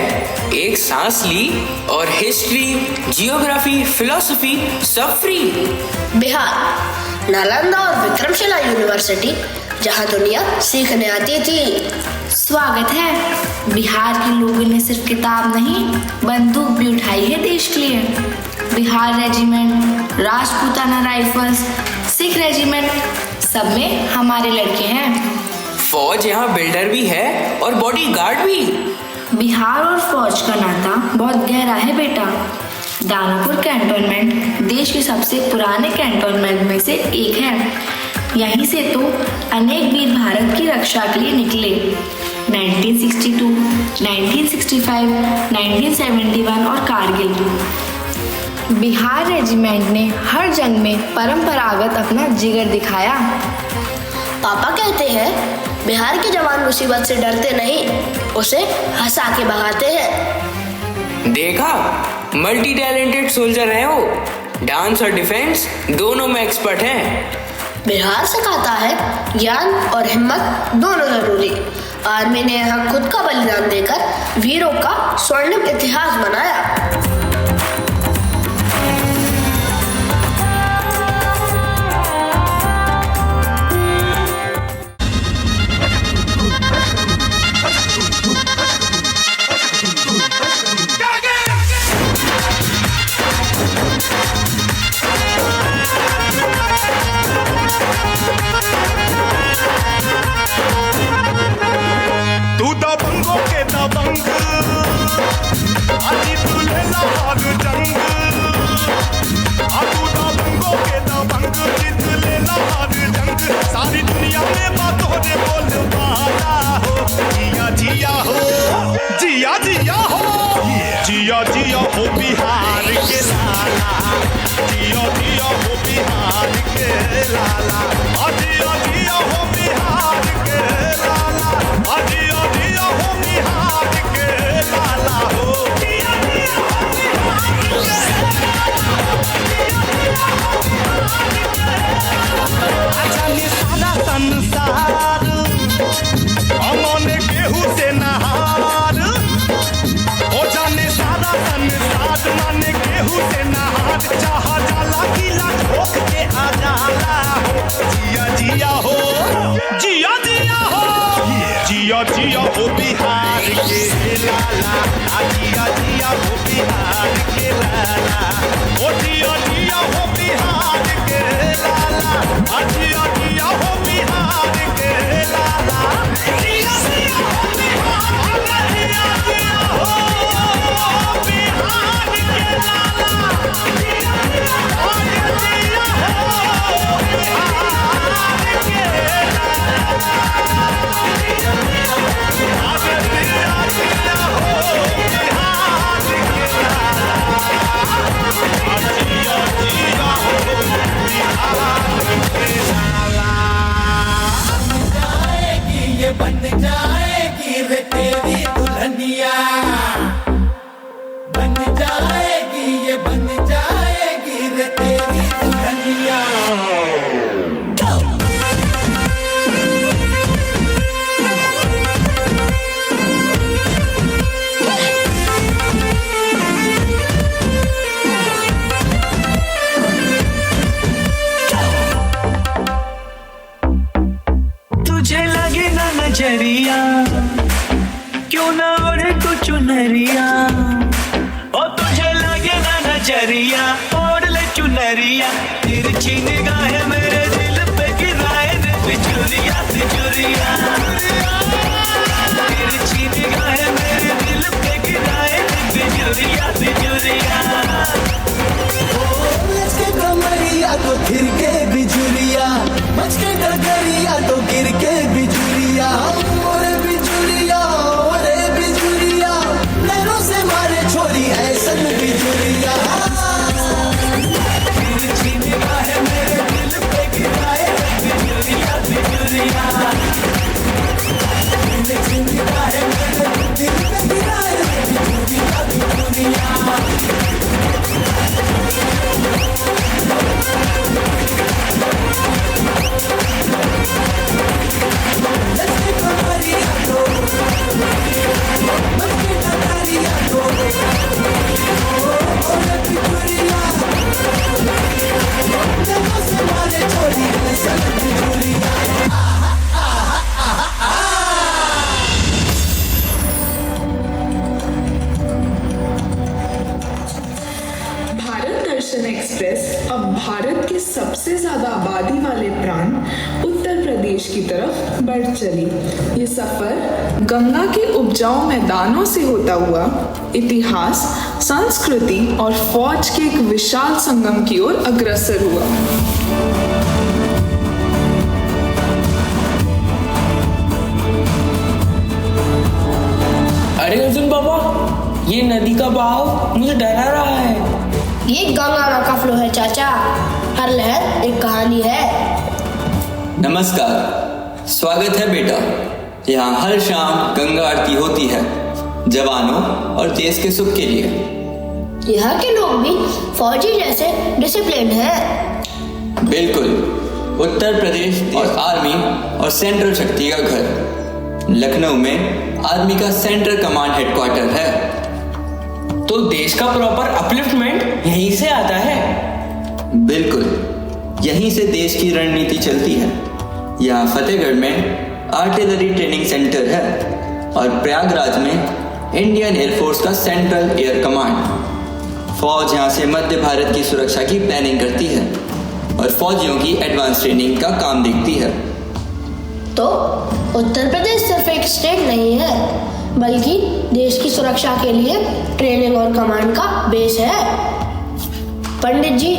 एक सांस ली और हिस्ट्री, जियोग्राफी, फिलॉसफी सब फ्री। बिहार, नालंदा और विक्रमशिला यूनिवर्सिटी, जहाँ दुनिया सीखने आती थी। स्वागत है। बिहार के लोगों ने सिर्फ किताब नहीं, बंदूक भी उठाई है देश के लिए। Bihar regiment, Rajputana rifles, Sikh regiment, सब में हमारे लड़के हैं। फौज यहाँ बिल्डर भी है और बॉडी गार्ड भी। बिहार और फौज का नाता बहुत गहरा है बेटा। दानापुर कैंटोनमेंट देश के सबसे पुराने कैंटोनमेंट में से एक है। यहीं से तो अनेक वीर भारत की रक्षा के लिए निकले। 1962, 1965, 1971 और कारगिल। बिहार रेजिमेंट ने हर जंग में परंपरागत अपना जिगर दिखाया। पापा कहते हैं बिहार के जवान मुसीबत से डरते नहीं, उसे हंसा के भगाते हैं। देखा, मल्टी टैलेंटेड सोल्जर है वो, डांस और डिफेंस दोनों में एक्सपर्ट हैं। बिहार सिखाता है ज्ञान और हिम्मत दोनों जरूरी। आर्मी ने यहाँ खुद का बलिदान देकर वीरों का स्वर्णिम इतिहास बनाया। सारी दुनिया में बातों ने बोल पाया हो। जिया जिया हो, जिया जिया हो, जिया जिया हो बिहार के लाला, जिया जिया हो बिहार के लाला, जिया जिया हो बिहार के लाला, जिया जिया हो बिहार के लाला हो। जिया जिया हो बिहार के जाने सारा संसार अमन केहू से नहार, ओ जाने सारा संसार माने केहू से नहार, चाहा जाला किला ठोक के आ जाला हो। जिया जिया हो, जिया जिया हो, जिया जिया हो बिहार के लाला, जिया जिया हो बिहार के लाला, ओ जिया जिया हो बिहार के लाला, जिया जिया हो बिहार के लाला, जिया जिया हो बिहार, जिया जिया हो बिहार के लाला, जिया जिया हो बिहार के बन जाएगी रे तेरी दुल्हनिया, बन जाएगी ये बन जाएगी रे तेरी दुल्हनिया। तुझे लगे ना नजरिया, क्यों ना ओढ़े कुछ चुनरिया, ओ तुझे लगे ना नजरिया, ओढ़ ले चुनरिया, तिरछी निगाहें मेरे दिल पे गिराए रे बिजुरिया बिजुरिया, तिरछी निगाहें मेरे दिल पे गिराए रे बिजुरिया बिजुरिया। लचके कमरिया तो गिर के बिजुरिया, मचके डगरिया तो गिर के बिजुरिया, ओरे बिजुरिया ओरे बिजुरिया, नैनों से मारे छोरी ऐसन बिजुरिया, तिरछी निगाहें मेरे तरफ बढ़ चली। ये सफर गंगा के उपजाऊ मैदानों से होता हुआ इतिहास, संस्कृति और फौज के एक विशाल संगम की ओर अग्रसर हुआ। अरे अर्जुन बाबा, ये नदी का बहाव मुझे डरा रहा है। ये गंगा का फ्लो है चाचा, हर लहर एक कहानी है। नमस्कार, स्वागत है बेटा। यहाँ हर शाम गंगा आरती होती है, जवानों और देश के सुख के लिए। यहाँ के लोग भी फौजी जैसे डिसिप्लिन है। बिल्कुल, उत्तर प्रदेश और आर्मी और सेंट्रल शक्ति का घर। लखनऊ में आर्मी का सेंट्रल कमांड हेडक्वार्टर है। तो देश का प्रॉपर अपलिफ्टमेंट यहीं से आता है। बिल्कुल, यहीं से देश की रणनीति चलती है। यहाँ फतेहगढ़ में आर्टिलरी ट्रेनिंग सेंटर है और प्रयागराज में इंडियन एयरफोर्स का सेंट्रल एयर कमांड। फौज यहाँ से मध्य भारत की सुरक्षा की प्लानिंग करती है और फौजियों की एडवांस ट्रेनिंग का काम देखती है। तो उत्तर प्रदेश सिर्फ एक स्टेट नहीं है, बल्कि देश की सुरक्षा के लिए ट्रेनिंग और कमांड का बेस है। पंडित जी,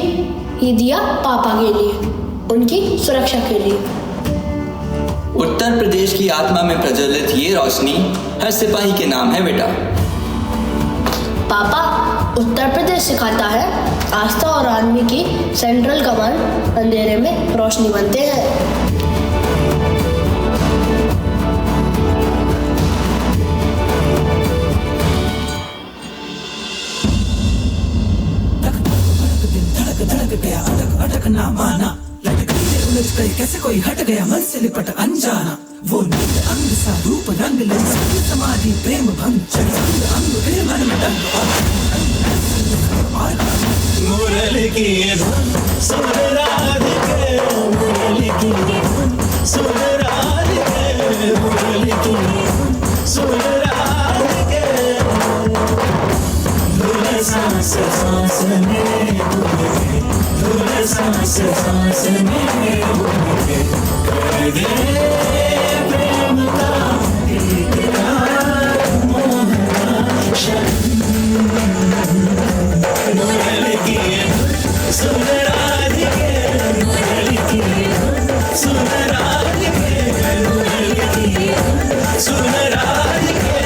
ये दिया पापा के लिए, उनकी सुरक्षा के लिए। उत्तर प्रदेश की आत्मा में प्रज्वलित ये रोशनी हर सिपाही के नाम है बेटा। पापा, उत्तर प्रदेश सिखाता है आस्था और आर्मी की सेंट्रल कमांड अंधेरे में रोशनी बनते हैं। धड़क गया अटक ना माना, लटक गई उलझ गई कैसे कोई हट गया मन से लिपट अनजाना। वो नील अंग सा रूप रंग ले समाधि प्रेम भंग चढ़ी अंग अंग फिर मन में डंग मुरली की धुन सुन राधिके, मुरली की धुन सुन राधिके, मुरली की धुन सुन राधिके। धुन सांस सांस में घूमे, धुन सांस सांस में घूमे, कर दे प्रेम का इकरार मोहना शरण। मुरली की धुन सुन राधिके, मुरली की धुन सुन राधिके, मुरली की धुन सुन राधिके।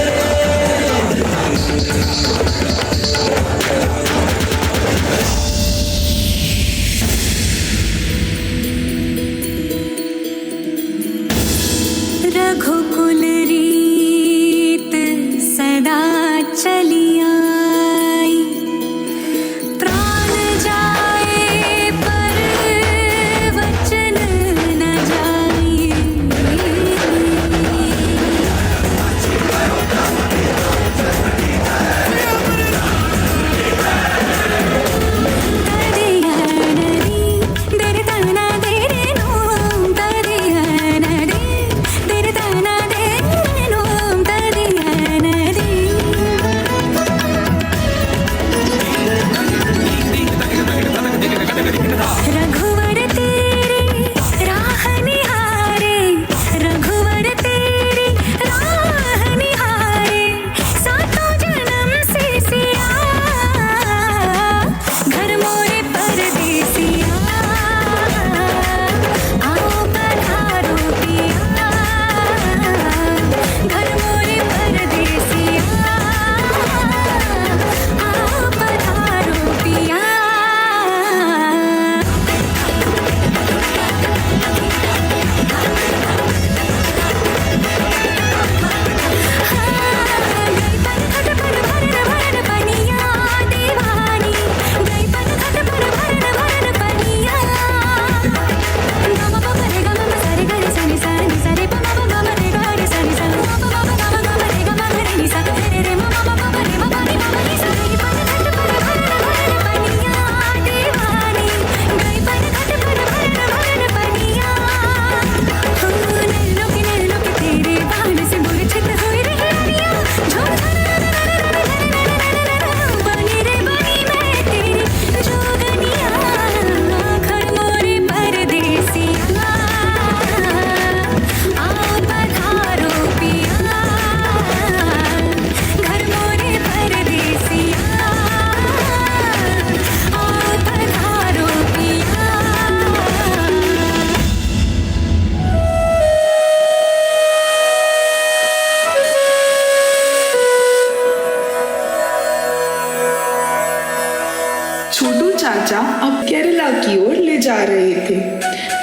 चाचा अब केरला की ओर ले जा रहे थे।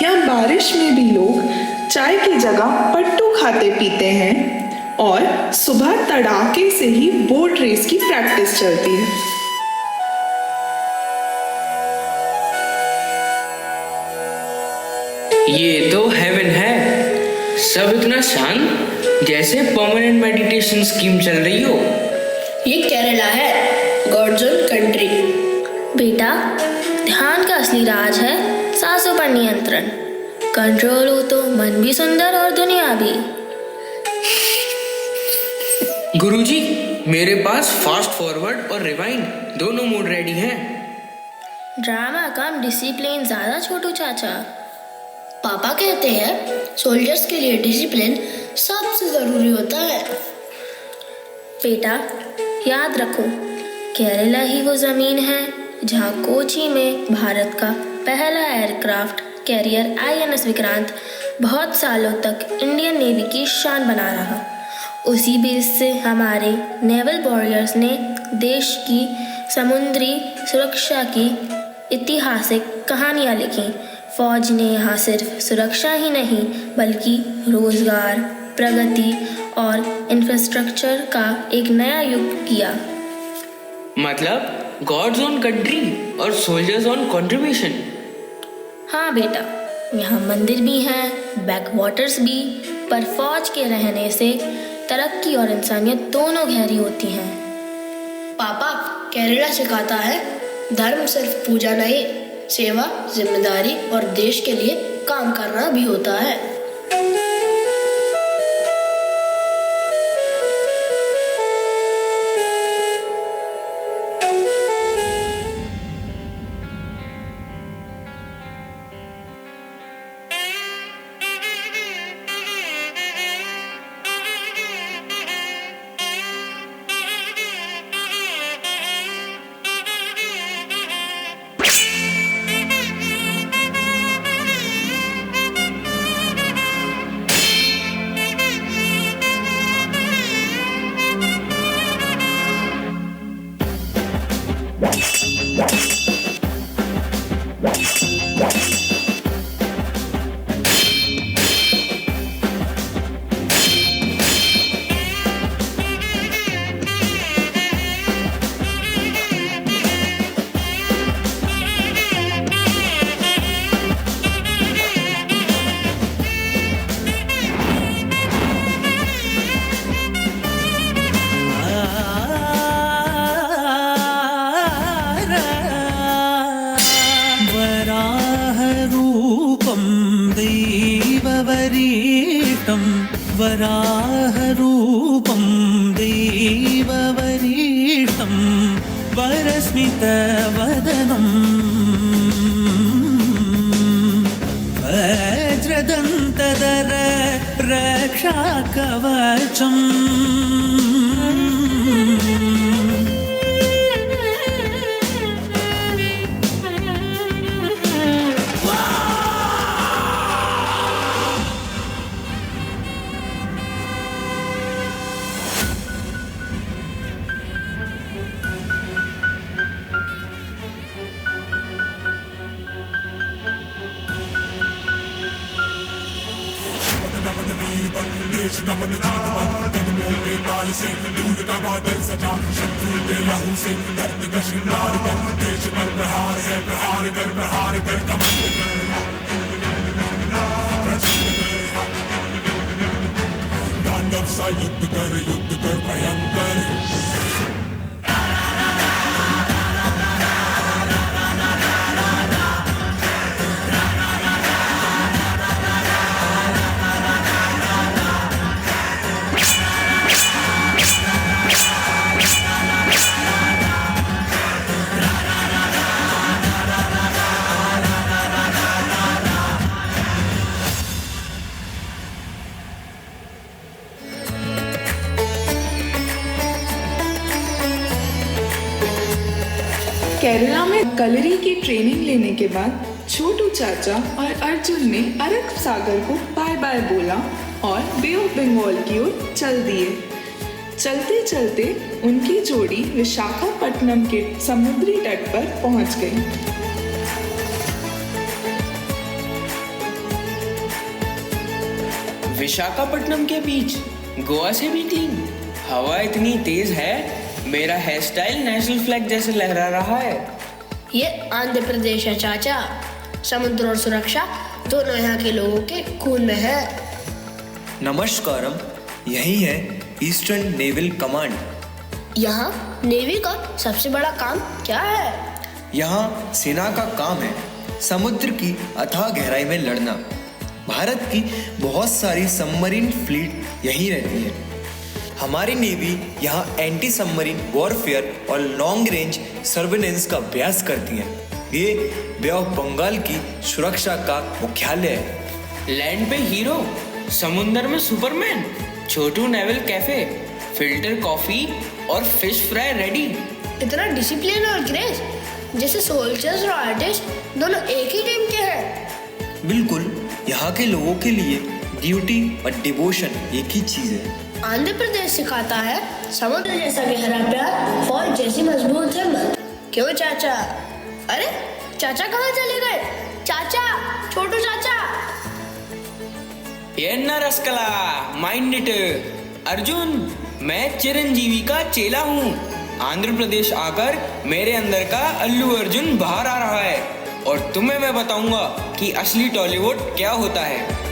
यहाँ बारिश में भी लोग चाय की जगह पट्टू खाते पीते हैं और सुबह तड़ाके से ही बोट रेस की प्रैक्टिस चलती है। ये तो हेवन है, सब इतना शांत जैसे परमानेंट मेडिटेशन स्कीम चल रही हो। ये केरला है, गॉड्स ओन कंट्री। बेटा, ध्यान का असली राज है सांसों पर नियंत्रण। कंट्रोल हो तो मन भी सुंदर और दुनिया भी। गुरुजी, मेरे पास फास्ट फॉरवर्ड और रिवाइंड दोनों मोड रेडी हैं। ड्रामा कम डिसिप्लिन ज्यादा छोटू चाचा। पापा कहते हैं सोल्जर्स के लिए डिसिप्लिन सबसे जरूरी होता है। बेटा, याद रखो, केरला ही वो जमीन है जहाँ कोची में भारत का पहला एयरक्राफ्ट कैरियर INS विक्रांत बहुत सालों तक इंडियन नेवी की शान बना रहा। उसी बेस से हमारे नेवल वॉरियर्स ने देश की समुद्री सुरक्षा की ऐतिहासिक कहानियाँ लिखी। फौज ने यहाँ सिर्फ सुरक्षा ही नहीं बल्कि रोजगार, प्रगति और इंफ्रास्ट्रक्चर का एक नया युग किया। मतलब गॉड्स ओन कंट्री और सोल्जर्स ओन कंट्रीब्यूशन। हाँ बेटा, यहाँ मंदिर भी हैं, बैक वाटर्स भी, पर फौज के रहने से तरक्की और इंसानियत दोनों गहरी होती हैं। पापा, केरला सिखाता है धर्म सिर्फ पूजा नहीं, सेवा, जिम्मेदारी और देश के लिए काम करना भी होता है। वराहरूपं देववरीष्टं वरस्मितवदनं वज्रदन्तधर रक्षाकवचम् युद्ध कर भयंकर केरला में कलरी की ट्रेनिंग लेने के बाद छोटू चाचा और अर्जुन ने अरब सागर को बाय बाय बोला और बे ऑफ बंगाल की ओर चल दिए। चलते चलते उनकी जोड़ी विशाखापट्टनम के समुद्री तट पर पहुंच गई। विशाखापट्टनम के बीच गोवा से भी क्लीन। हवा इतनी तेज है, मेरा हेयर स्टाइल नेशनल फ्लैग जैसे लहरा रहा है। ये आंध्र प्रदेश है चाचा। समुद्र और सुरक्षा दोनों यहाँ के लोगों के खून में है। नमस्कारम, यही है ईस्टर्न नेवल कमांड। यहाँ नेवी का सबसे बड़ा काम क्या है? यहाँ सेना का काम है समुद्र की अथाह गहराई में लड़ना। भारत की बहुत सारी सबमरीन फ्लीट यहीं रहती है। हमारी नेवी यहाँ एंटी सबमरीन वॉरफेयर और लॉन्ग रेंज सर्वेलेंस का अभ्यास करती है। ये बे ऑफ बंगाल की सुरक्षा का मुख्यालय है। लैंड पे हीरो, समुद्र में सुपरमैन, छोटू नेवल कैफे, फिल्टर कॉफी और फिश फ्राई रेडी। इतना डिसिप्लिन और ग्रेस, जैसे सोल्जर्स और आर्टिस्ट दोनों एक ही टीम के हैं। बिल्कुल, यहाँ के लोगों के लिए ड्यूटी और डिवोशन एक ही चीज है। आंध्र प्रदेश सिखाता है समुद्र जैसा गहरा प्यार, फौज जैसी मजबूत हिम्मत। क्यों चाचा? अरे चाचा कहाँ चले गए? चाचा, छोटू चाचा। ये न रसकला, माइंड इट। अर्जुन, मैं चिरंजीवी का चेला हूँ। आंध्र प्रदेश आकर मेरे अंदर का अल्लू अर्जुन बाहर आ रहा है और तुम्हें मैं बताऊंगा कि असली टॉलीवुड क्या होता है।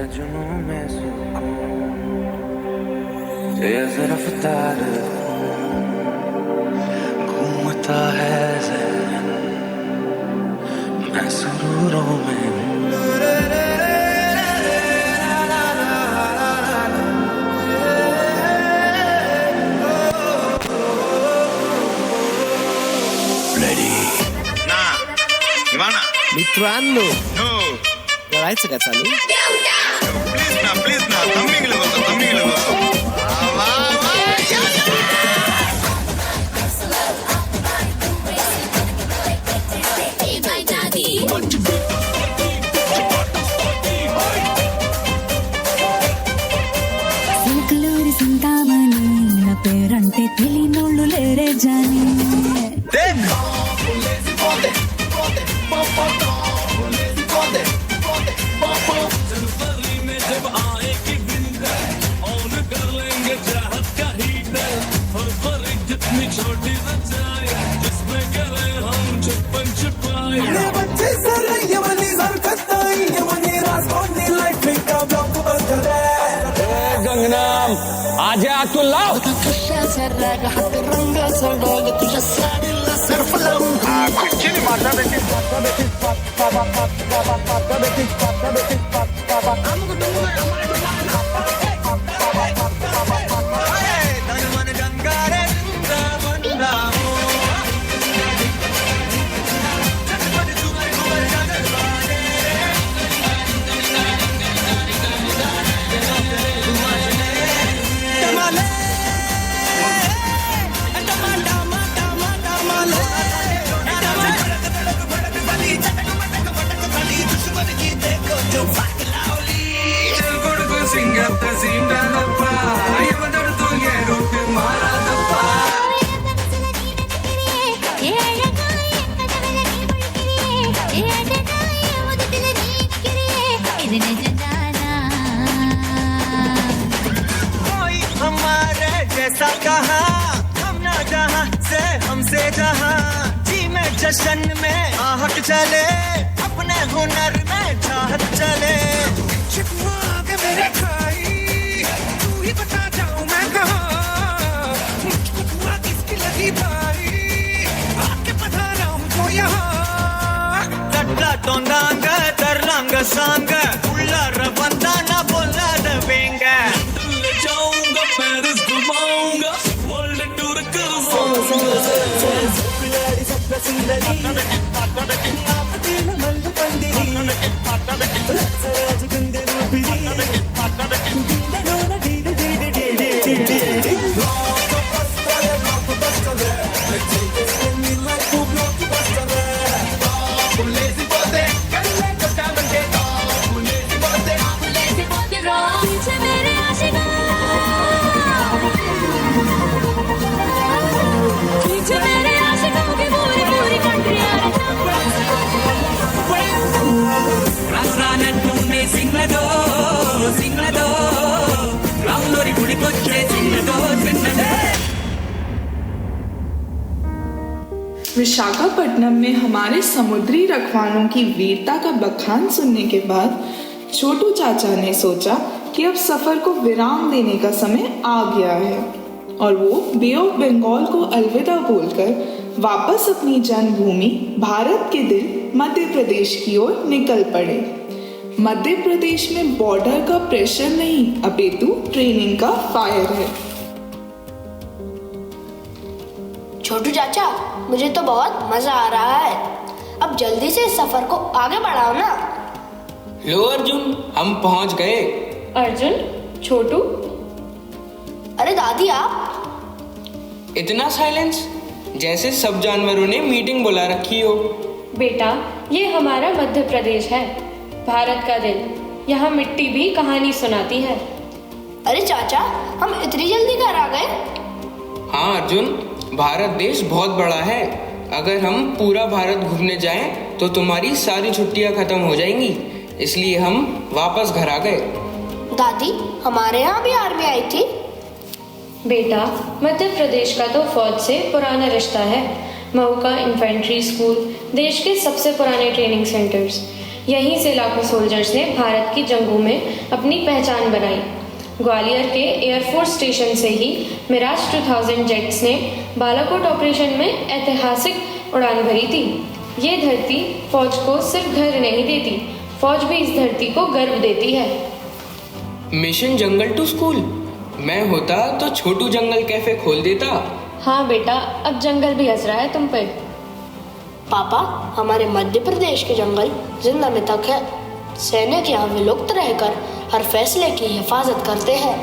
जुनून में सुकून, तेज रफ्तार घूमता है ज़हन, मैं सुरूरों में मित्रांनो, करायचं का चालू? प्लीज ना थंबिंग लगवतो. సిల్కలూరి సింతామణి నా పేరంటే తెలియనోళ్ళు లేరే జాని. गंगनाम आजा तू लाव. तुझ्या साडीला सर्फ लावून जैसा कहा हम ना जहां से हमसे जहां जी में जश्न में आहट चले अपने हुनर में चाहत चले के मेरे खाई तू ही बता जाऊं मैं कहां मुझको किसकी लगी भाई आके पता रहा हूं तो यहां तटला तोंदांग तरलांग सांग उल्लार बंदाना बोला दबेंगे जाऊंगा पेरिस घुमाऊंगा वर्ल्ड टूर करूंगा सब सुंदरी आप दिल मल पंदिरी राज गंदे रूपी विशाखापट्टनम में हमारे समुद्री रखवालों की वीरता का बखान सुनने के बाद छोटू चाचा ने सोचा कि अब सफर को विराम देने का समय आ गया है और वो बे ऑफ बंगाल को अलविदा बोलकर वापस अपनी जन्मभूमि भारत के दिल मध्य प्रदेश की ओर निकल पड़े। मध्य प्रदेश में बॉर्डर का प्रेशर नहीं अपितु ट्रेनिंग का फायर है। छोटू चाचा, मुझे तो बहुत मजा आ रहा है। अब जल्दी से इस सफर को आगे बढ़ाओ ना। लो अर्जुन, हम पहुंच गए। अर्जुन, छोटू। अरे दादी, आप इतना साइलेंस, जैसे सब जानवरों ने मीटिंग बुला रखी हो। बेटा, ये हमारा मध्य प्रदेश है, भारत का दिल। यहाँ मिट्टी भी कहानी सुनाती है। अरे चाचा, हम इतनी जल्दी घर आ गए? हाँ अर्जुन, भारत देश बहुत बड़ा है। अगर हम पूरा भारत घूमने जाएं तो तुम्हारी सारी छुट्टियां खत्म हो जाएंगी, इसलिए हम वापस घर आ गए। दादी, हमारे यहाँ भी आर्मी आई थी। बेटा, मध्य प्रदेश का तो फौज से पुराना रिश्ता है। मऊ का इन्फेंट्री स्कूल देश के सबसे पुराने ट्रेनिंग सेंटर्स। यहीं से लाखों सोल्जर्स ने भारत की जंगों में अपनी पहचान बनाई। ग्वालियर के एयरफोर्स स्टेशन से ही मिराज 2000 जेट्स ने बालाकोट ऑपरेशन में ऐतिहासिक उड़ान भरी थी। ये धरती फौज को सिर्फ घर नहीं देती, फौज भी इस धरती को गर्व देती है। मिशन जंगल टू स्कूल, मैं होता तो छोटू जंगल कैफे खोल देता। हाँ बेटा, अब जंगल भी हंस रहा है तुम पे। पापा, हमारे मध्य प्रदेश के जंगल जिंदा में तक है। सैनिक यहाँ विलुप्त रहकर हर फैसले की हिफाजत करते हैं।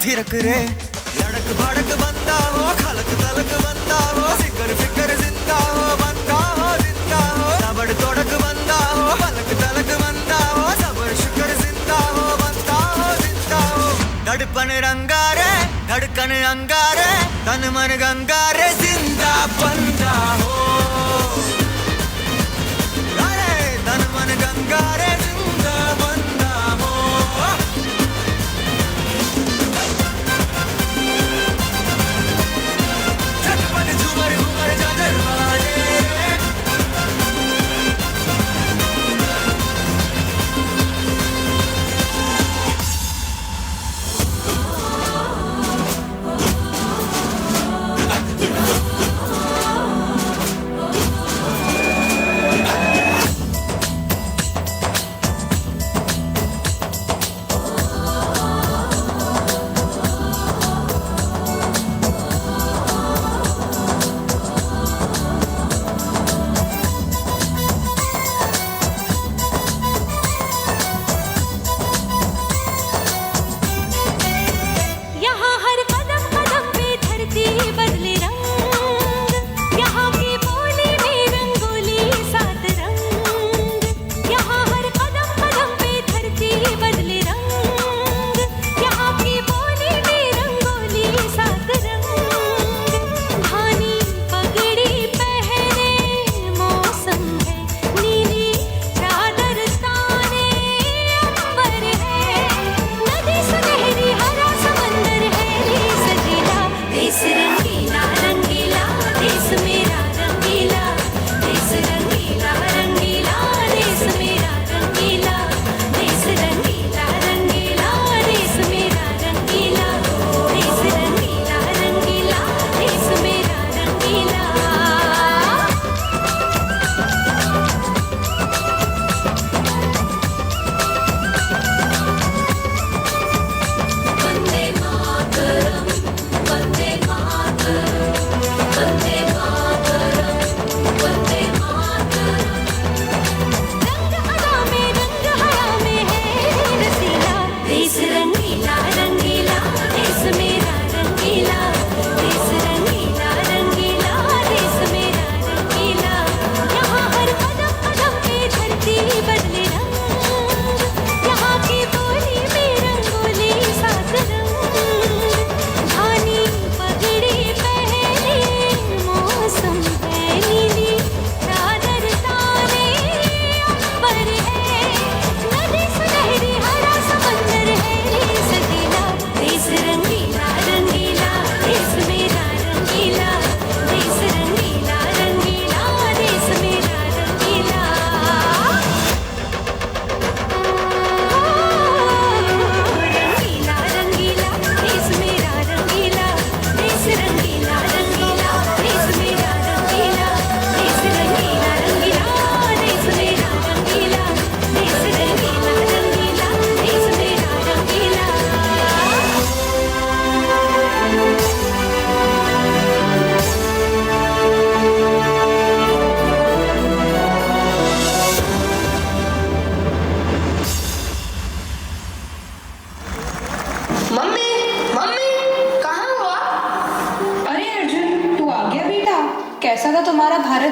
थिरक रे लड़क भड़क बंदा हो, खलक तलक बंदा हो, फिकर फिकर जिंदा हो, बंदा हो जिंदा हो, तबड़ तोड़क बंदा हो, पलक तलक बंदा हो, सबर शुकर जिंदा हो, बंदा हो जिंदा हो। धड़पन रंगारे, धड़कन अंगारे, तन मन गंगारे, जिंदा बंदा हो। अरे तन मन गंगारे, जिंदा बंदा हो।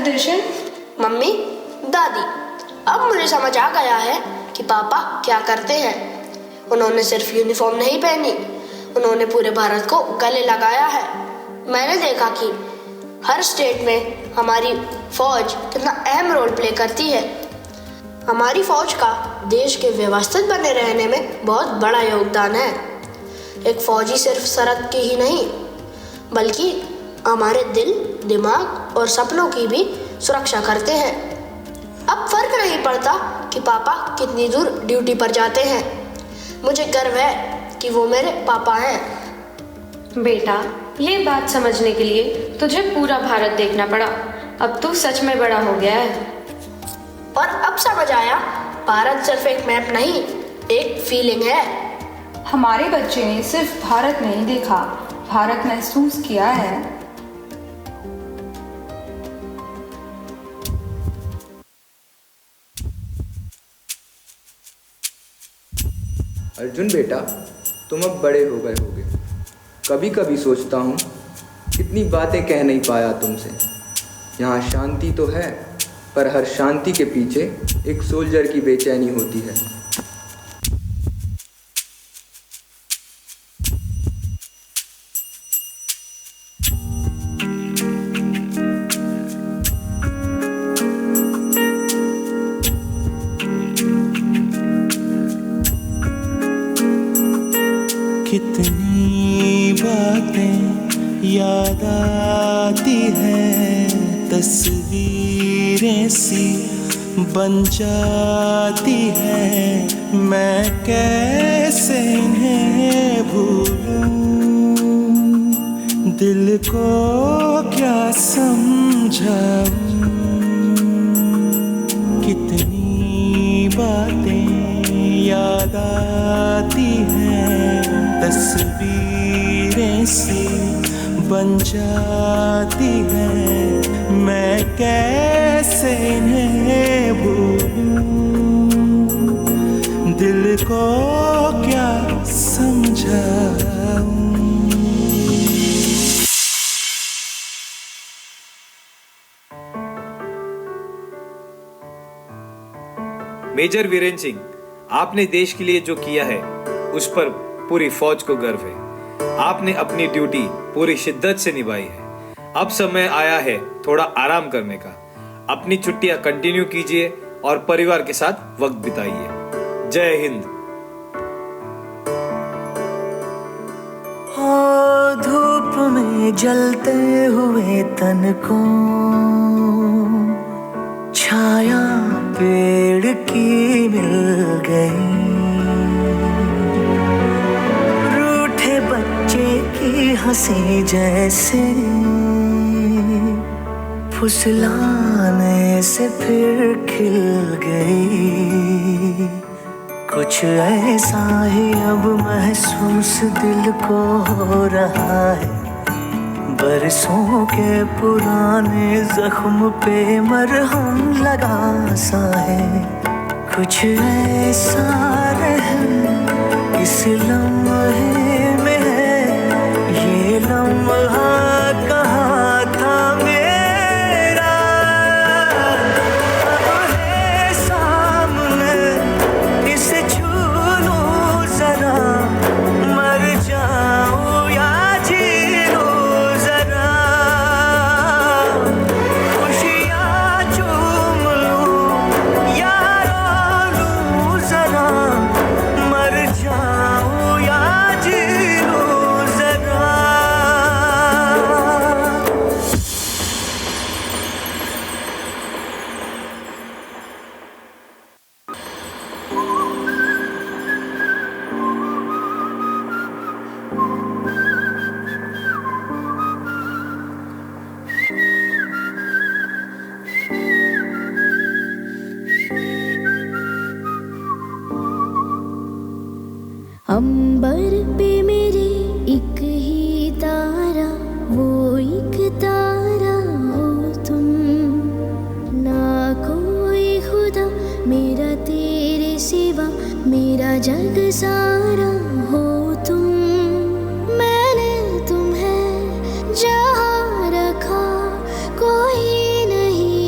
दर्शन? मम्मी, दादी, अब मुझे समझ आ गया है कि पापा क्या करते हैं। उन्होंने सिर्फ यूनिफॉर्म नहीं पहनी, उन्होंने पूरे भारत को गले लगाया है। मैंने देखा कि हर स्टेट में हमारी फौज कितना अहम रोल प्ले करती है। हमारी फौज का देश के व्यवस्थित बने रहने में बहुत बड़ा योगदान है। एक फौजी सिर्फ सरहद की ही नहीं, बल्कि हमारे दिल, दिमाग और सपनों की भी सुरक्षा करते हैं। अब फर्क नहीं पड़ता कि पापा कितनी दूर ड्यूटी पर जाते हैं। मुझे गर्व है कि वो मेरे पापा हैं। बेटा, ये बात समझने के लिए तुझे पूरा भारत देखना पड़ा। अब तू सच में बड़ा हो गया है। और अब समझ आया, भारत सिर्फ एक मैप नहीं, एक फीलिंग है। हमारे बच्चे ने सिर्फ भारत नहीं देखा, भारत महसूस किया है। अर्जुन बेटा, तुम अब बड़े हो गए होगे। कभी कभी सोचता हूँ कितनी बातें कह नहीं पाया तुमसे। यहाँ शांति तो है, पर हर शांति के पीछे एक सोल्जर की बेचैनी होती है। कितनी बातें याद आती है, तस्वीरें सी बन जाती है। मैं कैसे इन्हें भूलूं, दिल को क्या समझाऊं। कितनी बातें याद आती हैं, तस्वीरें सी बन जाती हैं। मैं कैसे इन्हें भूलूं, दिल को क्या समझाऊं। मेजर वीरेंद्र सिंह, आपने देश के लिए जो किया है उस पर पूरी फौज को गर्व है। आपने अपनी ड्यूटी पूरी शिद्दत से निभाई है। अब समय आया है थोड़ा आराम करने का। अपनी छुट्टियां कंटिन्यू कीजिए और परिवार के साथ वक्त बिताइए। जय हिंद। हो धूप में जलते हुए तन को छाया पेड़ की मिल गई। रूठे बच्चे की हंसी जैसे फुसलाने से फिर खिल गई। कुछ ऐसा ही अब महसूस दिल को हो रहा है। बरसों के पुराने जख्म पे मरहम लगा सा है। कुछ ऐसा रहम इस लम्हे में है। ये लम्हा कहाँ था मेरा, अब है सामने, इसे छू लूं जरा। मर जाऊं या जी लूं जरा, खुशियाँ चूम लूं या रो लूं जरा। मर जाऊं या जी लूं जरा। अंबर पे मेरे एक ही तारा, वो एक तारा हो तुम। ना कोई खुदा मेरा तेरे सिवा, मेरा जग सारा हो तुम। मैंने तुम्हें जहाँ रखा कोई नहीं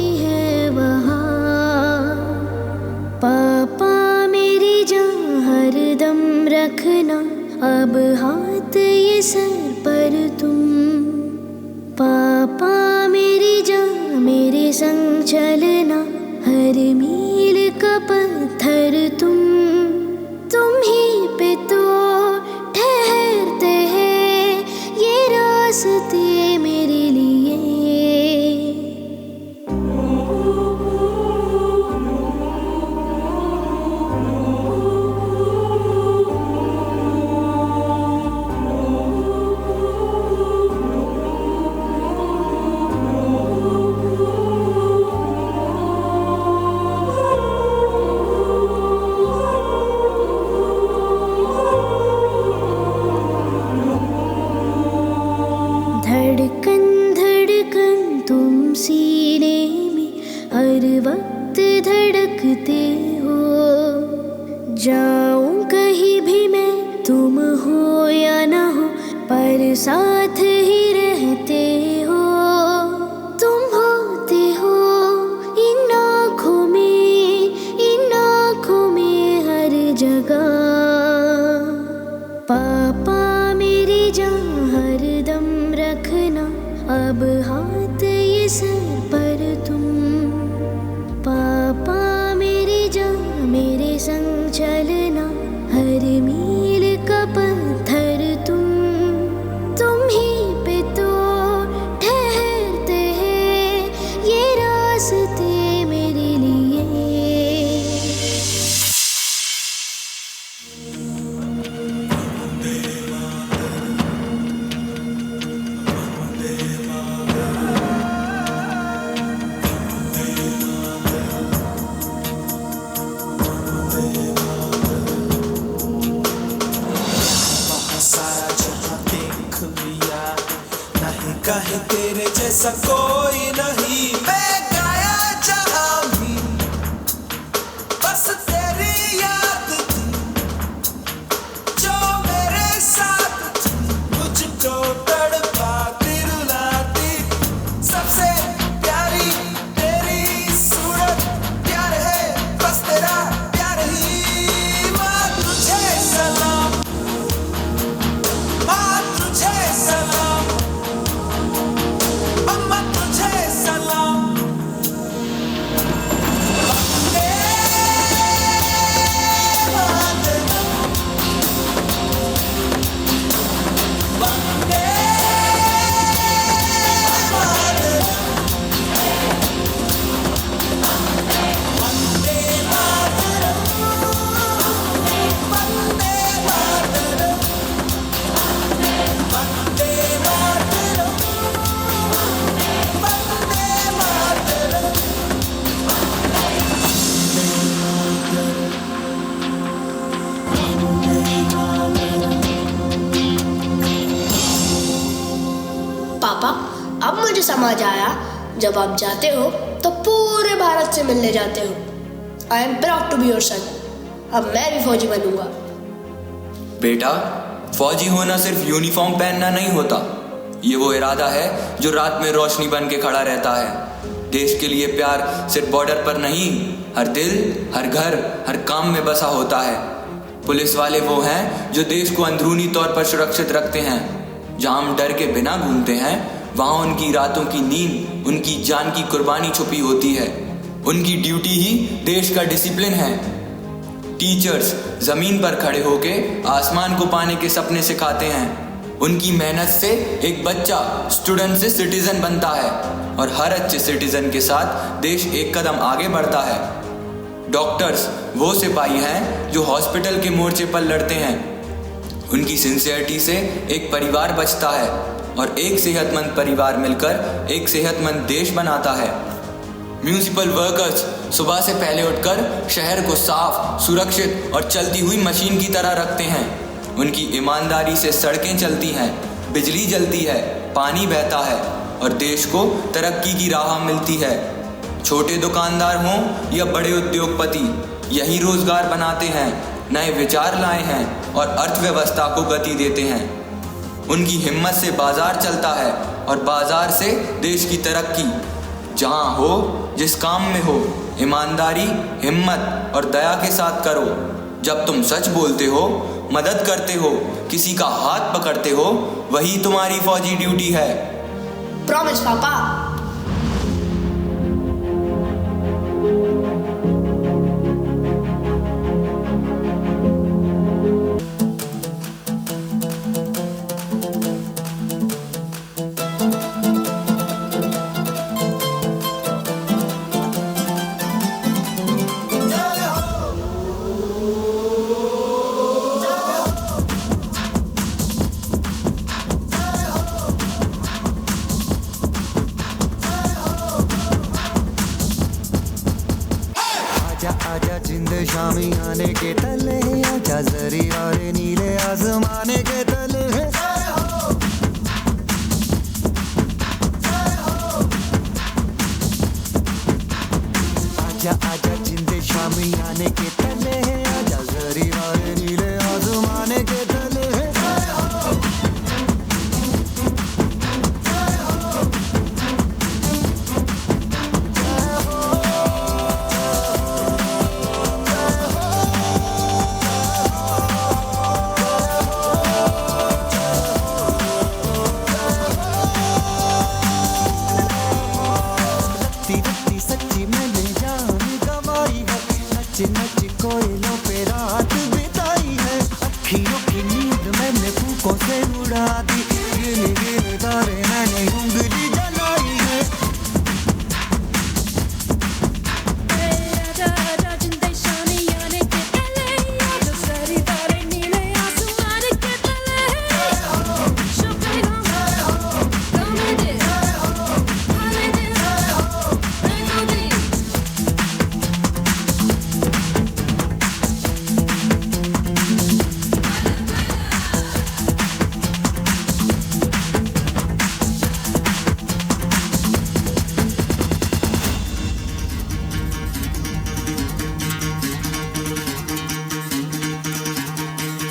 अब हाथ ये सर पर तुम। पापा मेरी जान मेरे संग चलना, हर मील का पत्थर तुम ही पे तो ठहरते हैं ये रास्ते मेरे लिए। धड़कन तुम सीने में हर वक्त धड़कते हो। जाऊं कहीं भी मैं तुम हो या ना हो, पर साथ ही रहते हो। तुम होते हो इन आँखों में हर जगह। पापा मेरी जान हर दम रखना, अब हाथ ये सर पर तुम। पापा मेरी जान मेरे संग चलना, हर मील का पत्थर तुम ही पे तो ठहरते हैं ये रास्ते मेरे लिए। कहीं तेरे जैसा कोई नहीं, मैं गाया जहां भी बस तेरी याद थी, जो मेरे साथ थी, मुझको तड़पाती रुलाती। सबसे प्यारी तेरी सूरत, प्यार है बस तेरा प्यार ही। माँ तुझे सलाम, माँ तुझे सलाम, अम्मा तुझे सलाम। वंदे मातरम, वंदे मातरम, वंदे मातरम, वंदे मातरम, वंदे मातरम। पापा अब मुझे समझ आया, जब आप जाते हो तो पूरे भारत से मिलने जाते हो। I am proud to be your son. अब मैं भी फौजी बनूंगा। बेटा, फौजी होना सिर्फ यूनिफॉर्म पहनना नहीं होता, ये वो इरादा है जो रात में रोशनी बन के खड़ा रहता है। देश के लिए प्यार सिर्फ बॉर्डर पर नहीं, हर दिल, हर घर, हर काम में बसा होता है। पुलिस वाले वो हैं जो देश को अंदरूनी तौर पर सुरक्षित रखते हैं। जहाँ हम डर के बिना घूमते हैं, वहाँ उनकी रातों की नींद, उनकी जान की कुर्बानी छुपी होती है। उनकी ड्यूटी ही देश का डिसिप्लिन है। टीचर्स जमीन पर खड़े होके आसमान को पाने के सपने सिखाते हैं। उनकी मेहनत से एक बच्चा स्टूडेंट से सिटीजन बनता है, और हर अच्छे सिटीजन के साथ देश एक कदम आगे बढ़ता है। डॉक्टर्स वो सिपाही हैं जो हॉस्पिटल के मोर्चे पर लड़ते हैं। उनकी सिंसियरिटी से एक परिवार बचता है, और एक सेहतमंद परिवार मिलकर एक सेहतमंद देश बनाता है। म्यूनिसिपल वर्कर्स सुबह से पहले उठकर शहर को साफ, सुरक्षित और चलती हुई मशीन की तरह रखते हैं। उनकी ईमानदारी से सड़कें चलती हैं, बिजली जलती है, पानी बहता है, और देश को तरक्की की राह मिलती है। छोटे दुकानदार हों या बड़े उद्योगपति, यही रोजगार बनाते हैं, नए विचार लाए हैं और अर्थव्यवस्था को गति देते हैं। उनकी हिम्मत से बाजार चलता है, और बाजार से देश की तरक्की। जहाँ हो, जिस काम में हो, ईमानदारी, हिम्मत और दया के साथ करो। जब तुम सच बोलते हो, मदद करते हो, किसी का हाथ पकड़ते हो, वही तुम्हारी फौजी ड्यूटी है। प्रॉमिस पापा। आजा जिंद शामी आने के तले, आजा जरी और नीले आसमाने के तले। आजा आजा जिंद शामी आने के तले, आजा जरी और नीले आसमाने के तले। सच्ची मैंने जान गवाई है, नच नच कोयलों पे रात बिताई है। अखियों की नींद मैंने फूकों से उड़ा दी, गिन गिन तारे मैंने उंगली जलाई है।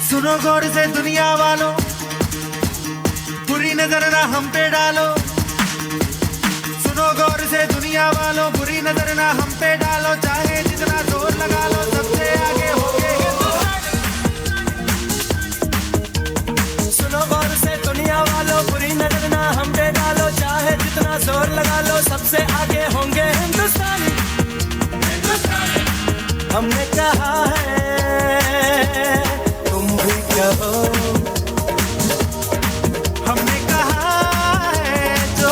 सुनो गौर से दुनिया वालों, बुरी नजर ना हम पे डालो। सुनो गौर से दुनिया वालों, बुरी नजर ना हम पे डालो। चाहे जितना जोर लगा लो, सबसे आगे होंगे हिंदुस्तान। सुनो गौर से दुनिया वालों, बुरी नजर ना हम पे डालो। चाहे जितना जोर लगा लो, सबसे आगे होंगे हिंदुस्तान। हमने कहा है कहो, हमने कहा है जो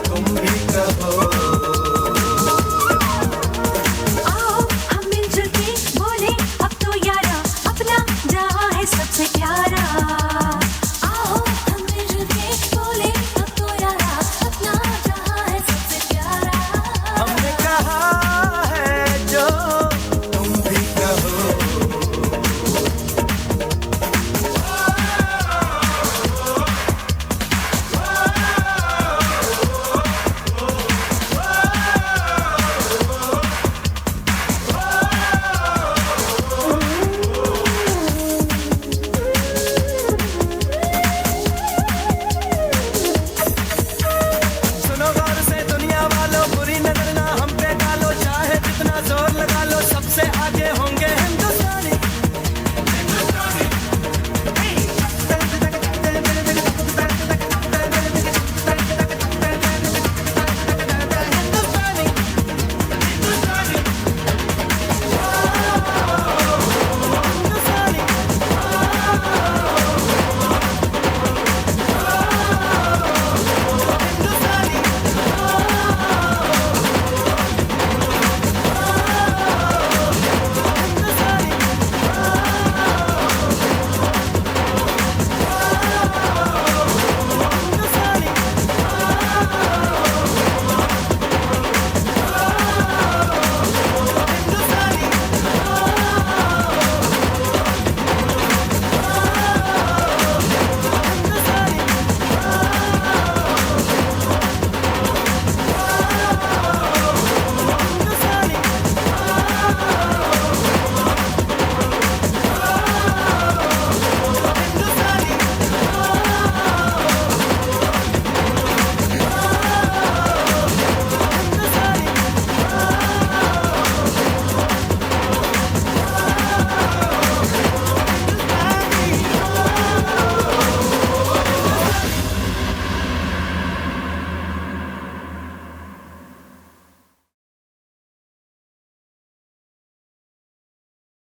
तुम भी कहो। आओ हम मिलजुल के बोले अब तो यारा, अपना जहां है सबसे प्यारा। आओ हम मिलजुल के बोले अब तो यारा, अपना जहां है सबसे प्यारा। हमने कहा है जो तुम भी कहो। सुनो गौर से दुनिया वालों, बुरी नजर ना हम पे डालो। चाहे जितना जोर लगा लो,